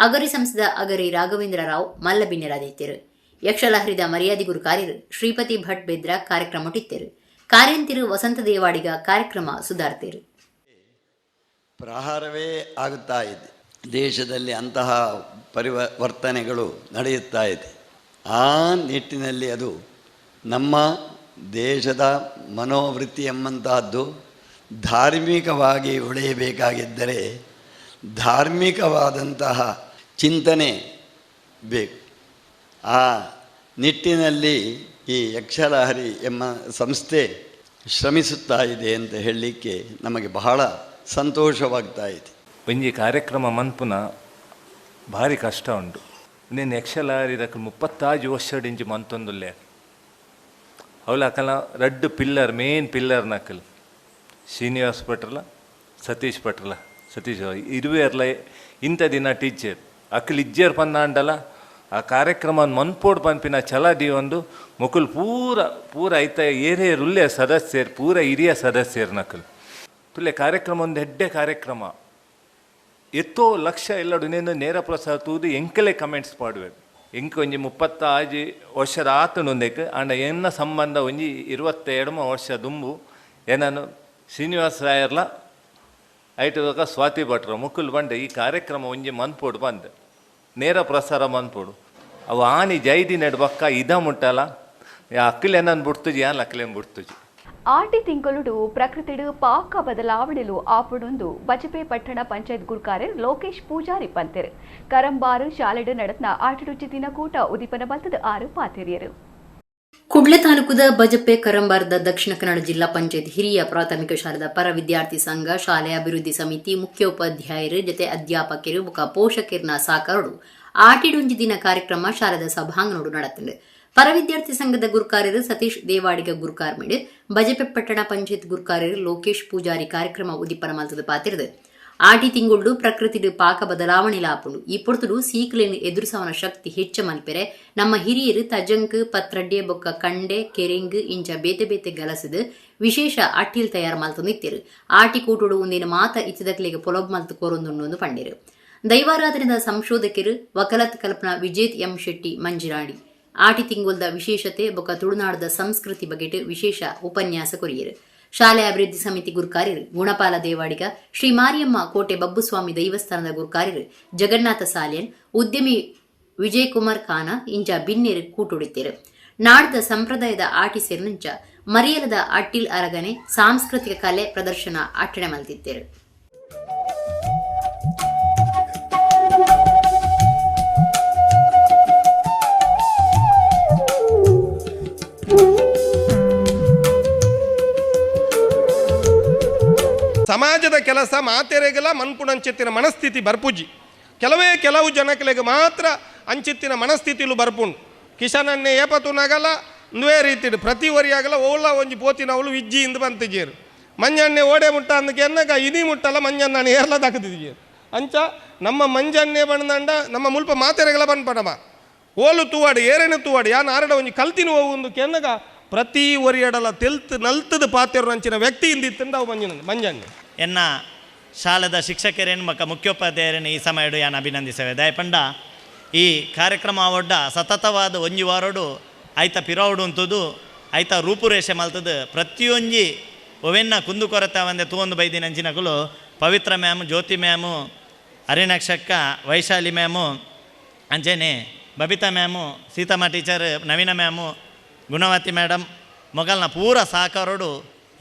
ಅಗರಿ ಸಂಸ್ಥೆದ ಅಗರಿ ರಾಘವೇಂದ್ರ ರಾವ್ ಮಲ್ಲಬಿನ್ನೆರಾದಿತ್ಯರು. ಯಕ್ಷಲಹರಿದ ಮರ್ಯಾದೆ ಗುರುಕಾರ್ಯರು ಶ್ರೀಪತಿ ಭಟ್ ಬೆದ್ರ ಕಾರ್ಯಕ್ರಮ ಟಿತ್ತರು. ಕಾರ್ಯಂತಿರು ವಸಂತ ದೇವಾಡಿಗ ಕಾರ್ಯಕ್ರಮ ಸುಧಾರ್ತಿರು. ಪ್ರಹಾರವೇ ಆಗುತ್ತಾ ಇದೆ. ದೇಶದಲ್ಲಿ ಅಂತಹ ಪರಿವರ್ತನೆಗಳು ನಡೆಯುತ್ತಾ ಇದೆ. ಆ ನಿಟ್ಟಿನಲ್ಲಿ ಅದು ನಮ್ಮ ದೇಶದ ಮನೋವೃತ್ತಿ ಎಂಬಂತಹದ್ದು ಧಾರ್ಮಿಕವಾಗಿ ಉಳಿಯಬೇಕಾಗಿದ್ದರೆ ಧಾರ್ಮಿಕವಾದಂತಹ ಚಿಂತನೆ ಬೇಕು. ಆ ನಿಟ್ಟಿನಲ್ಲಿ ಈ ಯಕ್ಷಲಹರಿ ಎಂಬ ಸಂಸ್ಥೆ ಶ್ರಮಿಸುತ್ತಾ ಇದೆ ಅಂತ ಹೇಳಲಿಕ್ಕೆ ನಮಗೆ ಬಹಳ ಸಂತೋಷವಾಗ್ತಾ ಇದೆ. ಒಂಜಿ ಕಾರ್ಯಕ್ರಮ ಮನ್ಪುನ ಭಾರಿ ಕಷ್ಟ ಉಂಟು. ನೀನು ಯಕ್ಷಲಹರಿದಕ್ಕೆ 35 ವರ್ಷಡಿಂಚಿ ಮಂತೊಂದುಲ್ಲೆ ಅವಳು ಅಕಲ ರಡ್ಡು ಪಿಲ್ಲರ್ ಮೇನ್ ಪಿಲ್ಲರ್ ನಕಲ್ ಶ್ರೀನಿವಾಸ್ ಭಟ್ರಲ ಸತೀಶ್ ಇರುವೆರ್ಲ ಇಂಥ ದಿನ ಟೀಚರ್ ಅಕ್ಕಲ್ ಇಜ್ಜೇರ್ ಪಂದಾಂಡಲ ಆ ಕಾರ್ಯಕ್ರಮ ಮನ್ಪೋಡು ಪನ್ಪಿನ ಛಲದಿ ಒಂದು ಮುಕುಲ್ ಪೂರ ಐತ ಏರಿಯ ರುಲ್ಲೆ ಸದಸ್ಯರು ಪೂರ ಹಿರಿಯ ಸದಸ್ಯರು ನಕಲ್ ತುಲ್ಲೆ ಕಾರ್ಯಕ್ರಮ ಒಂದು ಹೆಡ್ಡೆ ಕಾರ್ಯಕ್ರಮ ಎತ್ತೋ ಲಕ್ಷ ಎಲ್ಲಡು ನೇನು ನೇರ ಪ್ರಸಾರ ತೂದು ಎಂಕಲೇ ಕಮೆಂಟ್ಸ್ ಪಾಡುವೆ ಎಂಕ ಒಂಜಿ 35 ವರ್ಷದ ಆತನೊಂದಕ್ಕೆ ಅಂಡ ಎನ್ನ ಸಂಬಂಧ ಒಂಜಿ 22 ವರ್ಷ ದುಂಬು ಏನನು ಶ್ರೀನಿವಾಸ ರಾಯರ್ಲ ಐಟದ ಸ್ವಾತಿ ಭಟ್ರ ಮುಕುಲ್ ಬಂಡೆ ಈ ಕಾರ್ಯಕ್ರಮ ಒಂಜಿ ಮನ್ಪೋಡು ಬಂದೆ ನೇರ ಪ್ರಸಾರ ಮನ್ಪೋಡು ಅವು ಆನಿ ಜೈದಿ ನಡ್ಬಕ್ಕ ಇದ ಮುಟ್ಟಲ್ಲ ಅಕ್ಕಲೇನನ್ನು ಬಿಡ್ತುಜಿ ಯಾನ್ ಅಕ್ಕಲೇನು ಬಿಡ್ತುಜಿ. ಆಟಿ ತಿಂಗಳು ಪ್ರಕೃತಿಡು ಪಾಕ ಬದಲಾವಣೆಲು ಆಪುಡೊಂದು ಬಜಪೆ ಪಟ್ಟಣ ಪಂಚಾಯತ್ ಗುರ್ಕಾರ್ಯರ್ ಲೋಕೇಶ್ ಪೂಜಾರಿ ಪಂತೆರ್ ಕರಂಬಾರು ಶಾಲೆಡು ನಡೆತ್ನ ಆಟಡುಚಿ ದಿನಕೂಟ ಉದಿಪನ ಬಲ್ತದ 6 ಪಾತೆರಿಯರು. ಕುಡ್ಲೆ ತಾಲೂಕುದ ಬಜಪೆ ಕರಂಬಾರದ ದಕ್ಷಿಣ ಕನ್ನಡ ಜಿಲ್ಲಾ ಪಂಚಾಯತ್ ಹಿರಿಯ ಪ್ರಾಥಮಿಕ ಶಾಲೆದ ಪರ ವಿದ್ಯಾರ್ಥಿ ಸಂಘ ಶಾಲೆ ಅಭಿವೃದ್ಧಿ ಸಮಿತಿ ಮುಖ್ಯೋಪಾಧ್ಯಾಯರು ಜೊತೆ ಅಧ್ಯಾಪಕರು ಮುಖ ಪೋಷಕರನ್ನ ಸಾಕಾರರು ಆಟಿಡೊಂಜಿ ದಿನ ಕಾರ್ಯಕ್ರಮ ಶಾಲೆದ ಸಭಾಂಗಣೋಡು ನಡೆತಂಡೆ. ಪರ ವಿದ್ಯಾರ್ಥಿ ಸಂಘದ ಗುರ್ಕಾರ್ಯರು ಸತೀಶ್ ದೇವಾಡಿಗ ಗುರ್ಕಾರ್ಮೆಡ್ ಬಜಪೆ ಪಟ್ಟಣ ಪಂಚಾಯತ್ ಗುರ್ಕಾರ್ಯರು ಲೋಕೇಶ್ ಪೂಜಾರಿ ಕಾರ್ಯಕ್ರಮ ಉದಿಪನ ಮಲ್ತದ ಪಾತಿರ್ದು ಆಟಿ ತಿಂಗಳು ಪ್ರಕೃತಿಡು ಪಾಕ ಬದಲಾವಣೆ ಲಾಪುಂಡು ಈ ಪೊರ್ತುಡು ಸೀಕ್ಲೆನ್ ಎದುರಿಸವನ ಶಕ್ತಿ ಹೆಚ್ಚ ಮಲ್ಪೆರೆ ನಮ್ಮ ಹಿರಿಯರು ತಜಂಕ್ ಪತ್ರಡ್ಡೆ ಬೊಕ್ಕ ಕಂಡೆ ಕೆರೆಂಗ್ ಇಂಚ ಬೇತೆ ಬೇತೆ ಗಲಸದು ವಿಶೇಷ ಅಟ್ಟಿಲ್ ತಯಾರು ಮಲ್ತು ನಿತ್ಯರು ಆಟಿ ಕೂಟುಡು ಒಂದಿನ ಮಾತ ಇತ್ತಿದಕ್ಲೆಗೆ ಪೊಲೊಬ್ ಮಲ್ತು ಕೋರೊಂದುಂಡು ಪಂಡಿರು. ದೈವಾರಾಧನೆದ ಸಂಶೋಧಕರು ವಕಲತ್ ಕಲ್ಪನಾ ವಿಜೇತ್ ಎಂ ಶೆಟ್ಟಿ ಮಂಜಿರಾಡಿ ಆಟಿ ತಿಂಗುಲ್ದ ವಿಶೇಷತೆ ಬೊಕ ತುಳುನಾಡದ ಸಂಸ್ಕೃತಿ ಬಗೆಟ್ ವಿಶೇಷ ಉಪನ್ಯಾಸ ಕೊರಿಯರು. ಶಾಲೆ ಅಭಿವೃದ್ಧಿ ಸಮಿತಿ ಗುರುಕಾರ್ಯರು ಗುಣಪಾಲ ದೇವಾಡಿಗ, ಶ್ರೀ ಮಾರಿಯಮ್ಮ ಕೋಟೆ ಬಬ್ಬುಸ್ವಾಮಿ ದೈವಸ್ಥಾನದ ಗುರುಕಾರ್ಯರು ಜಗನ್ನಾಥ ಸಾಲಿಯನ್, ಉದ್ಯಮಿ ವಿಜಯಕುಮಾರ್ ಖಾನ ಇಂಜ ಬಿನ್ನೇರು ಕೂಟುಡಿತೇರು. ನಾಡದ ಸಂಪ್ರದಾಯದ ಆಟಿ ಸೇರಿನಂಚ ಮರಿಯಲದ ಅಟ್ಟಿಲ್ ಅರಗನೆ ಸಾಂಸ್ಕೃತಿಕ ಕಲೆ ಪ್ರದರ್ಶನ ಅಟ್ಟಣೆ ಮಲ್ತಿದ್ದೇರು. ಸಮಾಜದ ಕೆಲಸ ಮಾತೆರೆಗಲ ಮನ್ಪುಣಂಚಿತ್ತಿನ ಮನಸ್ಥಿತಿ ಬರ್ಪುಜಿ. ಕೆಲವು ಜನಗಳಿಗೆ ಮಾತ್ರ ಅಂಚಿತ್ತಿನ ಮನಸ್ಥಿತಿಲು ಬರ್ಪುಂಡು. ಕಿಶನನ್ನೇ ಏಪತು ನಗಲ ನುವೇ ರೀತಿಡು ಪ್ರತಿ ವರಿಯಾಗಲ ಓಲ ಒಂಜಿ ಪೋತಿನವಳು ವಿಜ್ಜಿಯಿಂದ ಬಂತಿಜೇರು. ಮಂಜಣ್ಣೆ ಓಡೆ ಮುಟ್ಟ ಅಂದಕ್ಕೆ ಎನ್ನಗ ಇನಿ ಮುಟ್ಟಲ್ಲ ಮಂಜಣ್ಣ ಏರ್ಲ ದಕ್ಕದಿದ್ದೀರು. ಅಂಚ ನಮ್ಮ ಮಂಜಣ್ಣೆ ಬಣ್ಣದಂಡ ನಮ್ಮ ಮುಲ್ಪ ಮಾತೆರೆಗಲ ಬಂದ್ಪಡಮ ಓಲು ತೂವಾಡು ಏರೇನು ತೂವಾಡು ಯಾನು ಆರಡ ಒಂಜಿ ಕಲ್ತಿನ ಹೋಗುಂದು ಕೆನ್ನಗ ಪ್ರತಿ ಒರಿಯಡಲ ತೆಲ್ತು ನಲ್ತದ ಪಾತೆರು ಅಂಚಿನ ವ್ಯಕ್ತಿ ಇಂದಿತ್ತಂಡ ಅವು ಮಂಜಣ್ಣೆ ಎನ್ನ ಶಾಲೆದ ಶಿಕ್ಷಕರೇನು ಮಕ್ಕ ಮುಖ್ಯೋಪಾಧ್ಯಾಯರನ್ನು ಈ ಸಮಯಡು ಯಾನು ಅಭಿನಂದಿಸವೆ. ದಯಪಂಡ ಈ ಕಾರ್ಯಕ್ರಮ ಒಡ್ಡ ಸತತವಾದ ಒಂಜಿ ವಾರೋಡು ಐತ ಪಿರೋಡು ಅಂತದು ಐತ ರೂಪುರೇಷೆ ಮಲ್ತದು ಪ್ರತಿಯೊಂಜಿ ಒವೆನ್ನ ಕುಂದು ಕೊರತೆ ಒಂದೆ ತೂವೊಂದು ಬೈದಿನ ಅಂಚಿನಕಲು ಪವಿತ್ರ ಮ್ಯಾಮು, ಜ್ಯೋತಿ ಮ್ಯಾಮು, ಅರಿನಕ್ಷಕ್ಕ, ವೈಶಾಲಿ ಮ್ಯಾಮು, ಅಂಚೆನೆ ಬಬಿತಾ ಮ್ಯಾಮು, ಸೀತಮ್ಮ ಟೀಚರ್, ನವೀನ ಮ್ಯಾಮು, ಗುಣವತಿ ಮೇಡಮ್ ಮೊಗಲ್ನ ಪೂರ ಸಹಕಾರೋಡು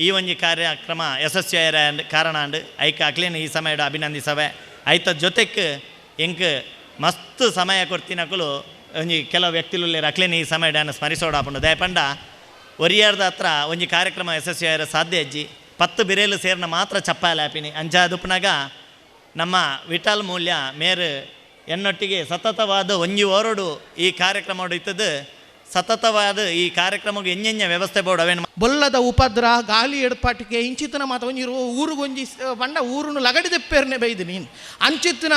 ಈ ಒಂಜಿ ಕಾರ್ಯಕ್ರಮ ಯಶಸ್ವಿಯಾರ ಕಾರಣ ಅಂಡು ಐಕ ಅಕ್ಲೇನು ಈ ಸಮಯಡು ಅಭಿನಂದಿಸವೆ. ಐತ ಜೊತೆಗೆ ಎಂಕ್ ಮಸ್ತ್ ಸಮಯ ಕೊಡ್ತಿನಕಲು ಒಂಜಿ ಕೆಲವು ವ್ಯಕ್ತಿಲು ಅಕ್ಲೇನು ಈ ಸಮಯಡನ್ನು ಸ್ಮರಿಸೋಡಾಪುಂಡು. ದಯಪಂಡ ಒರಿಯಾರ್ದ ಹತ್ರ ಒಂಜಿ ಕಾರ್ಯಕ್ರಮ ಯಶಸ್ವಿಯಾರ ಸಾಧ್ಯ ಅಜ್ಜಿ 10 ಬಿರೇಲು ಸೇರಿನ ಮಾತ್ರ ಚಪ್ಪಾಲೆ ಹಾಪಿನಿ ಅಂಚಾದುಪ್ನಾಗ ನಮ್ಮ ವಿಠಲ್ ಮೂಲ್ಯ ಮೇರು ಎನ್ನೊಟ್ಟಿಗೆ ಸತತವಾದ ಒಂಜಿ ಓರೋಡು ಈ ಕಾರ್ಯಕ್ರಮ ಇತ್ತದು. ಸತತವಾದ ಈ ಕಾರ್ಯಕ್ರಮಕ್ಕೆ ಎಂಜೆಂಜ ವ್ಯವಸ್ಥೆ ಬೋಡವೇನು ಬೊಲ್ಲದ ಉಪದ್ರ ಗಾಳಿ ಎಡ್ಪಾಟಿಗೆ ಇಂಚಿತ್ತಿನ ಮಾತ ಒಂಜಿರು ಊರಿಗೊಂಜಿ ಬಂಡ ಊರನ್ನು ಲಗಡಿದೆಪ್ಪೇರ್ನೆ ಬೈದು ನೀನು ಅಂಚಿತ್ತಿನ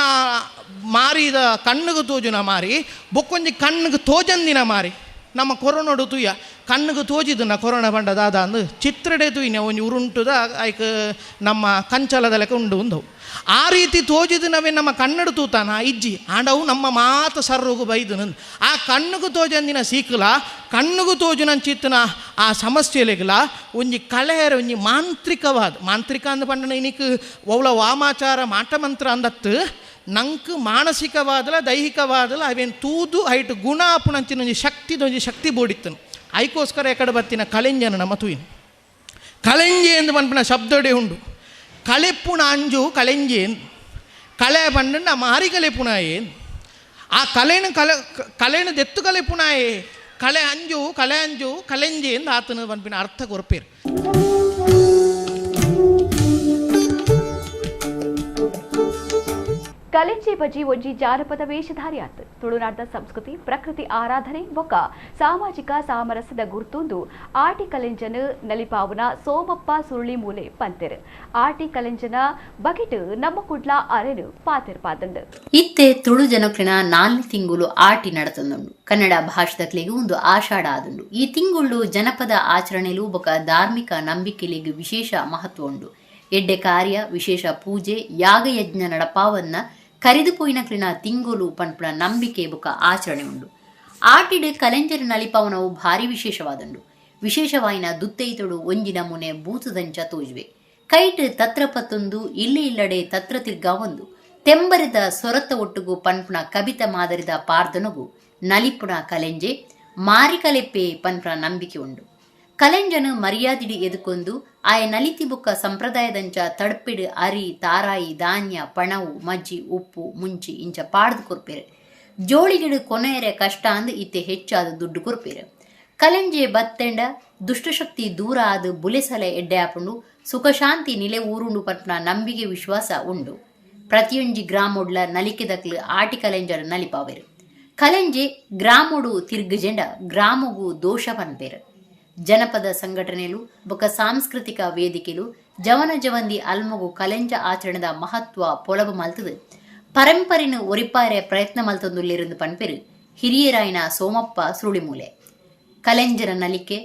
ಮಾರಿದ ಕಣ್ಣಿಗೆ ತೋಜುನ ಮಾರಿ ಬೊಕ್ಕೊಂಜಿ ಕಣ್ಣಿಗೆ ತೋಜಂದಿನ ಮಾರಿ ನಮ್ಮ ಕೊರೋನಾಡು ತುಯ್ಯ ಕಣ್ಣಿಗೆ ತೋಜಿದನ ಕೊರೋನಾ ಬಂಡ ದಾದ ಅಂದು ಚಿತ್ರಡೆ ತುಯ್ನೆ ಒಂಜಿ ಉರುಂಟುದ ಐಕ್ ನಮ್ಮ ಕಂಚಲದ ಲೆಕ್ಕ ಉಂಡು ಉಂದವು ಆ ರೀತಿ ತೋಜಿದನವೇ ನಮ್ಮ ಕನ್ನಡ ತೂತಾನ ಇಜ್ಜಿ ಆಂಡವು ನಮ್ಮ ಮಾತು ಸರ್ರುಗು ಬೈದನು ಆ ಕಣ್ಣುಗು ತೋಜಂದಿನ ಸೀಕಲ ಕಣ್ಣುಗು ತೋಜುನಂಚಿತ್ತನ ಆ ಸಮಸ್ಯೆಲೆಗಲ ಒಂಜಿ ಕಳೆಯರ ಒಂಜಿ ಮಾಂತ್ರಿಕ ಅಂದ ಪಂಡನ ಇನಿಕ್ ಒವ್ಲ ವಾಮಾಚಾರ ಮಾಟಮಂತ್ರ ಅಂದತ್ತು ನಂಗೆ ಮಾನಸಿಕವಾದಲ ದೈಹಿಕವಾದಲ ಅವೇನು ತೂದು ಐಟು ಗುಣ ಆಪುಣಂಚಿನ ಒಂಜಿ ಶಕ್ತಿ ಬೋಡಿತ್ತನು ಐಕೋಸ್ಕರ ಎಕಡೆ ಬತ್ತಿನ ಕಳೆಂಜನ ನಮ್ಮ ತೂಯಿನ ಕಳೆಂಜೆ ಎಂದು ಪಂಪನ ಶಬ್ದಡೆ ಉಂಡು ಕಳೆಪುಣ ಅಂಜು ಕಳೆಂಜೇನ್ ಕಳೆ ಬಂಡ ಮಾರಿ ಕಲೆಪುಣ ಏನ್ ಆ ಕಲೆನು ದೆತ್ತು ಕಲೆಪುಣಾಯೇ ಕಳೆ ಅಂಜು ಕಳೆಂಜೇನ್ ಆತನ ಪಂಪಿನ ಅರ್ಥ ಕೊರಪೇರು. ಕಲೆಂಜೆ ಬಜಿ ಒಂಜಿ ಜಾನಪದ ವೇಷಧಾರಿ ಆತು. ತುಳುನಾಡದ ಸಂಸ್ಕೃತಿ, ಪ್ರಕೃತಿ ಆರಾಧನೆ ಬೊಕ್ಕ ಸಾಮಾಜಿಕ ಸಾಮರಸ್ಯದ ಗುರ್ತೊಂದು ಆಟಿ ಕಲೆಂಜನ ನಲಿಪಾವನ ಸೋಮಪ್ಪ ಸುರುಳಿ ಮೂಲೆ ಪಂತೆರ್ ಆಟಿ ಕಲೆಂಜನ ಬಗೆಟ್ ನಮ್ಮ ಕುಡ್ಲ ಅರೆನು ಪಾತೆರ್ಪಾದಂಡು ಇತ್ತೆ ತುಳು ಜನಕ್ಲಿನ 4 ತಿಂಗುಲು ಆಟಿ ನಡತಂದುಂಡು. ಕನ್ನಡ ಭಾಷೆದಕ್ಲೆಗೂ ಒಂದು ಆಷಾಢ ಆದುಂಡು. ಈ ತಿಂಗುಳು ಜನಪದ ಆಚರಣೆಲು ಬೊಕ್ಕ ಧಾರ್ಮಿಕ ನಂಬಿಕೆಲಿಗೆ ವಿಶೇಷ ಮಹತ್ವ ಉಂಡು. ಎಡ್ಡೆ ಕಾರ್ಯ, ವಿಶೇಷ ಪೂಜೆ, ಯಾಗಯಜ್ಞ ನಡಪಾವನ್ನ ಕರೆದುಪೋಯಿನಕ್ಲಿನ ತಿಂಗುಲು ಪಂಪುನ ನಂಬಿಕೆ ಬೊಕ್ಕ ಆಚರಣೆ ಉಂಡು. ಆಟಿಡ್ ಕಲೆಂಜರ ನಲಿಪವನವು ಭಾರಿ ವಿಶೇಷವಾದುಂಡು. ವಿಶೇಷವಾಯಿನ ದುತ್ತೈತೊಡು ಒಂಜಿ ನಮೂನೆ ಬೂತದಂಚ ತೋಜುವೆ. ಕೈಟ್ ತತ್ರ ಪತ್ತೊಂದು ಇಲ್ಲಡೆ ತತ್ರ ತಿರ್ಗ ಒಂದು ತೆಂಬರಿದ ಸೊರತ ಒಟ್ಟುಗು ಪನ್ಪುನ ಕಬಿತ ಮಾದರಿದ ಪಾರ್ದನಗು ನಲಿಪುಣ ಕಲೆಂಜೆ ಮಾರಿಕಲೆಪ್ಪೆ ಪನ್ಪುನ ನಂಬಿಕೆ ಉಂಡು. ಕಲೆಂಜನು ಮರ್ಯಾದಿಡಿ ಎದುಕೊಂದು ಆಯ ನಲಿತಿ ಬುಕ್ಕ ಸಂಪ್ರದಾಯದಂಚ ತಡ್ಪಿಡು ಅರಿ, ತಾರಾಯಿ, ಧಾನ್ಯ, ಪಣವು, ಮಜ್ಜಿ, ಉಪ್ಪು, ಮುಂಚಿ ಇಂಚ ಪಾಡ್ದು ಕೊರ್ಪೇರು. ಜೋಳಿಗಿಡು ಕೊನೆಯರೆ ಕಷ್ಟ ಅಂದು ಇತ್ತೆ ಹೆಚ್ಚಾದ ದುಡ್ಡು ಕೊರ್ಪೇರು. ಕಲೆಂಜೆ ಬತ್ತೆಂಡ ದುಷ್ಟಶಕ್ತಿ ದೂರ ಆದು ಬುಲೆಸಲೆ ಎಡ್ಡೆ ಆಪುಂಡು ಸುಖಶಾಂತಿ ನಿಲೆ ಊರುಂಡು ಪನ್ಪುನ ನಂಬಿಕೆ ವಿಶ್ವಾಸ ಉಂಡು. ಪ್ರತಿಯೊಂಜಿ ಗ್ರಾಮೊಡ್ಲ ನಲಿಕೆದಕ್ಲು ಆಟಿ ಕಲೆಂಜರ ನಲಿಪಾವೆರು. ಕಲೆಂಜೆ ಗ್ರಾಮೊಡು ತಿರ್ಗಜೆಂಡ ಗ್ರಾಮಗೂ ದೋಷ ಪನ್ಪೇರು. ಜನಪದ ಸಂಘಟನೆಲು ಬೊಕ್ಕ ಸಾಂಸ್ಕೃತಿಕ ವೇದಿಕೆಲು ಜವನ ಜವಂದಿ ಅಲ್ಮಗು ಕಲೆಂಜ ಆಚರಣೆದ ಮಹತ್ವ ಪೊಲಬು ಮಲ್ತದು ಪರಂಪರಿನ ಒರಿಪಾರೆ ಪ್ರಯತ್ನ ಮಲ್ತೊಂದುಲ್ಲಿருந்து ಪನ್ಪೆರು ಹಿರಿಯರಾಯಿನ ಸೋಮಪ್ಪ ಸುರುಳಿಮೂಲೆ. ಕಲೆಂಜರ ನಲಿಕೆ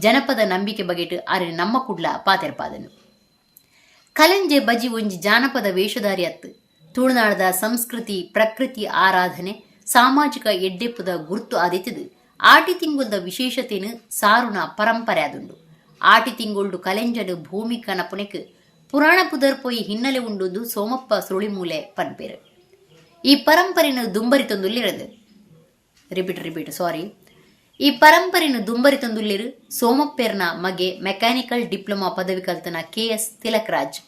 ಜನಪದ ನಂಬಿಕೆ ಬಗೆಟ್ ಅರೆ ನಮ್ಮ ಕುಡ್ಲ ಪಾತೆರ್ಪಾದನು. ಕಲೆಂಜೆ ಬಜಿ ಒಂಜಿ ಜಾನಪದ ವೇಷಧಾರಿ ಅತ್ತು. ತುಳುನಾಡದ ಸಂಸ್ಕೃತಿ ಪ್ರಕೃತಿ ಆರಾಧನೆ ಸಾಮಾಜಿಕ ಎಡ್ಡೆಪ್ಪದ ಗುರುತು ಆದಿತ್ತದು ಆಟಿ ತಿಂಗುಲ್ದ ವಿಶೇಷತೆನು ಸಾರುನ ಪರಂಪರೆ ಆದುಂಡು. ಆಟಿ ತಿಂಗುಳ್ಡು ಕಲೆಂಜಡು ಭೂಮಿ ಕನಪುನೆಕ್ ಪುರಾಣ ಪುದರ್ ಪೊಯಿ ಹಿನ್ನೆಲೆ ಉಂಡುದು ಸೋಮಪ್ಪ ಸುಳಿಮೂಲೆ ಪನ್ಪೇರು. ಈ ಪರಂಪರೆನು ದುಂಬರಿತೊಂದುಲ್ಲಿರದು ಈ ಪರಂಪರೆನು ದುಂಬರಿತೊಂದುಲ್ಲಿರು ಸೋಮಪ್ಪೇರ್ನ ಮಗೆ ಮೆಕ್ಯಾನಿಕಲ್ ಡಿಪ್ಲೊಮಾ ಪದವಿ ಕಲ್ತನ KS ತಿಲಕರಾಜ್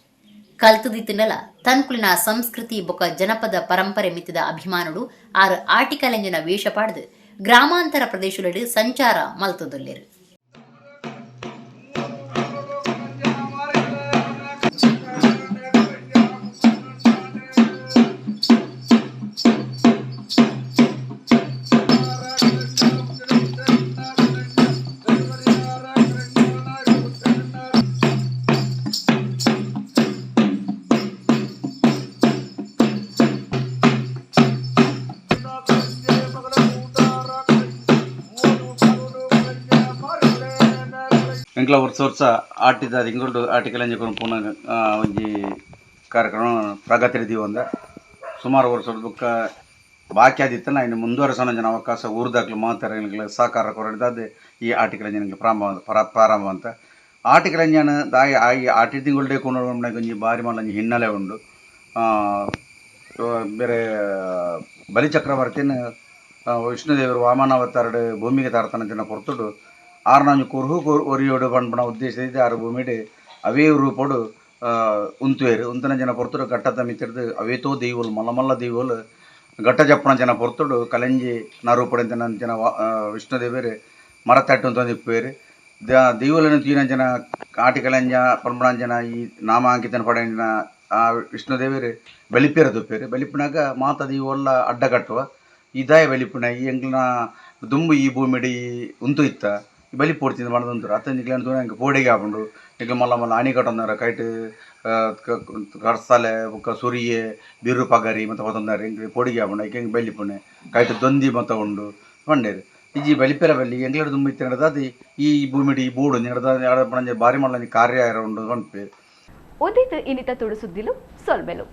ಕಲ್ತದಿತ್ತಿನಲ ತನ್ಕುಲಿನ ಸಂಸ್ಕೃತಿ ಬೊಕ ಜನಪದ ಪರಂಪರೆ ಮಿತ್ತಿದ ಅಭಿಮಾನುಡು ಆರು ಆಟಿಕಲೆಂಜನ ವೇಷ ಪಾಡ್ದು ಗ್ರಾಮಾಂತರ ಪ್ರದೇಶಗಳು ಸಂಚಾರ ಮಲ್ತೊಂದುಲ್ಲೆರು. ಎಂಕ್ಲ ವರ್ಷ ಆಟಿದ ತಿಂಗಳು ಆಟಿಕಲೆಂಜ ಪೂರ್ಣ ಒಂಜಿ ಕಾರ್ಯಕ್ರಮ ಪ್ರಗತಿ ದೀವಂದ ಸುಮಾರು ವರ್ಷದ ಬುಕ್ಕ ಬಾಕಿ ಆದಿತ್ತನ ಇನ್ನು ಮುಂದುವರೆಸೋಣ ಜನ ಅವಕಾಶ ಊರ್ದಾಗ್ಲು ಮಾತಾಡ ಸಹಕಾರ ಕೊರಡಿದಾದ ಈ ಆಟಿಕಲೆಂಜನಿಗೆ ಪ್ರಾರಂಭ ಅಂತ ಆಟಿಕಲೆಂಜನ ದಾಯಿ ಈ ಆಟಿ ತಿಂಗಳೇ ಕೊಂಡು ಒಂಜಿ ಬಾರಿ ಮಲ್ಲೊಂಜಿ ಹಿನ್ನೆಲೆ ಉಂಡು. ಬೇರೆ ಬಲಿಚಕ್ರವರ್ತಿನ ವಿಷ್ಣುದೇವರು ವಾಮನಾವತಾರಡು ಭೂಮಿಗೆ ತಾರ್ತಾನ ಕೊರ್ತುಡು ಆರ್ನಾಂಜು ಕುರುಹು ಒರಿಯೋಡು ಪಂಪಣ ಉದ್ದೇಶಿಸಿದ್ದು ಆರು ಭೂಮಿಡು ಅವೇ ರೂಪಡು ಉಂತುವೇರು ಉಂತನ ಜನ ಪೊರ್ತುಡು ಘಟ್ಟದ ಮಿತ್ತಿಡ್ದು ಅವೇತೋ ದೈವಲು ಮಲ್ಲ ದೈವಲು ಘಟ್ಟ ಜಪ್ಪಣ ಜನ ಪೊರ್ತುಡು ಕಲೆಂಜಿ ನರೂಪಡಂತನ ಜನ ವಿಷ್ಣುದೇವರು ಮರತಟ್ಟು ಅಂತ ಇಪ್ಪೇರು ದೈವಲನ್ನು ತೀನ ಜನ ಆಟಿ ಕಲೆಂಜ ಪಂಪಣ ಜನ ಈ ನಾಮಾಂಕಿತನ ಪಡೆಂಜಿನ ಆ ವಿಷ್ಣುದೇವರು ಬೆಳಿಪೇರ ತುಪ್ಪೇರು ಬೆಳಿಪಿನಾಗ ಮಾತ ದೈವಲ್ಲ ಅಡ್ಡ ಕಟ್ಟುವ ಇದಾಯ ಬೆಳಿಪಿನ ಈ ಎಂಗ್ಲನ ದುಂಬು ಈ ಭೂಮಿಡಿ ಉಂತು ಇತ್ತ ಬಲಿ ಪೋಡ್ತಿಂದ ಮಾಡೋದಂತಾರೆ ಅತ್ತಂಜಿಗೆ ಹಂಗೆ ಪೋಡಿಗೆ ಹಾಕೊಂಡು ಈಗ ಮಲ್ಲ ಆಣಿ ಕಟ್ಟಂದಾರ ಕೈಟ್ ಕಡ್ಸಾಲೆ ಬುಕ್ಕ ಸುರಿಯೆ ಬಿರು ಪಗರಿ ಮತ್ತು ಹೊತ್ತಂದಾರೆ ಹಿಂಗೆ ಪೋಡಿಗೆ ಹಾಕೊಂಡು ಈಗ ಹೆಂಗೆ ಬೆಲಿಪುಣೆ ಕೈಟ್ ದೊಂದಿ ಮತ್ತು ಉಂಡು ಬಂಡೇರು ಇಜ್ಜಿ ಬಲಿಪೇರ ಬಲ್ಲಿ ಎಂಗ್ಲಡು ದುಂಬು ಇತ್ತು ನಡೆದಾದಿ ಈ ಭೂಮಿಡಿ ಈ ಬೋಡು ನಡೆದ ಬಾರಿ ಮಲ್ಲ ಕಾರ್ಯ ಉಂಡು ಬಂಡ್ಪೇರು ಒದಿತು ಇನ್ನಿತ ತುಡು ಸುದ್ದಿಲು ಸೊಲ್ಬೆಲು.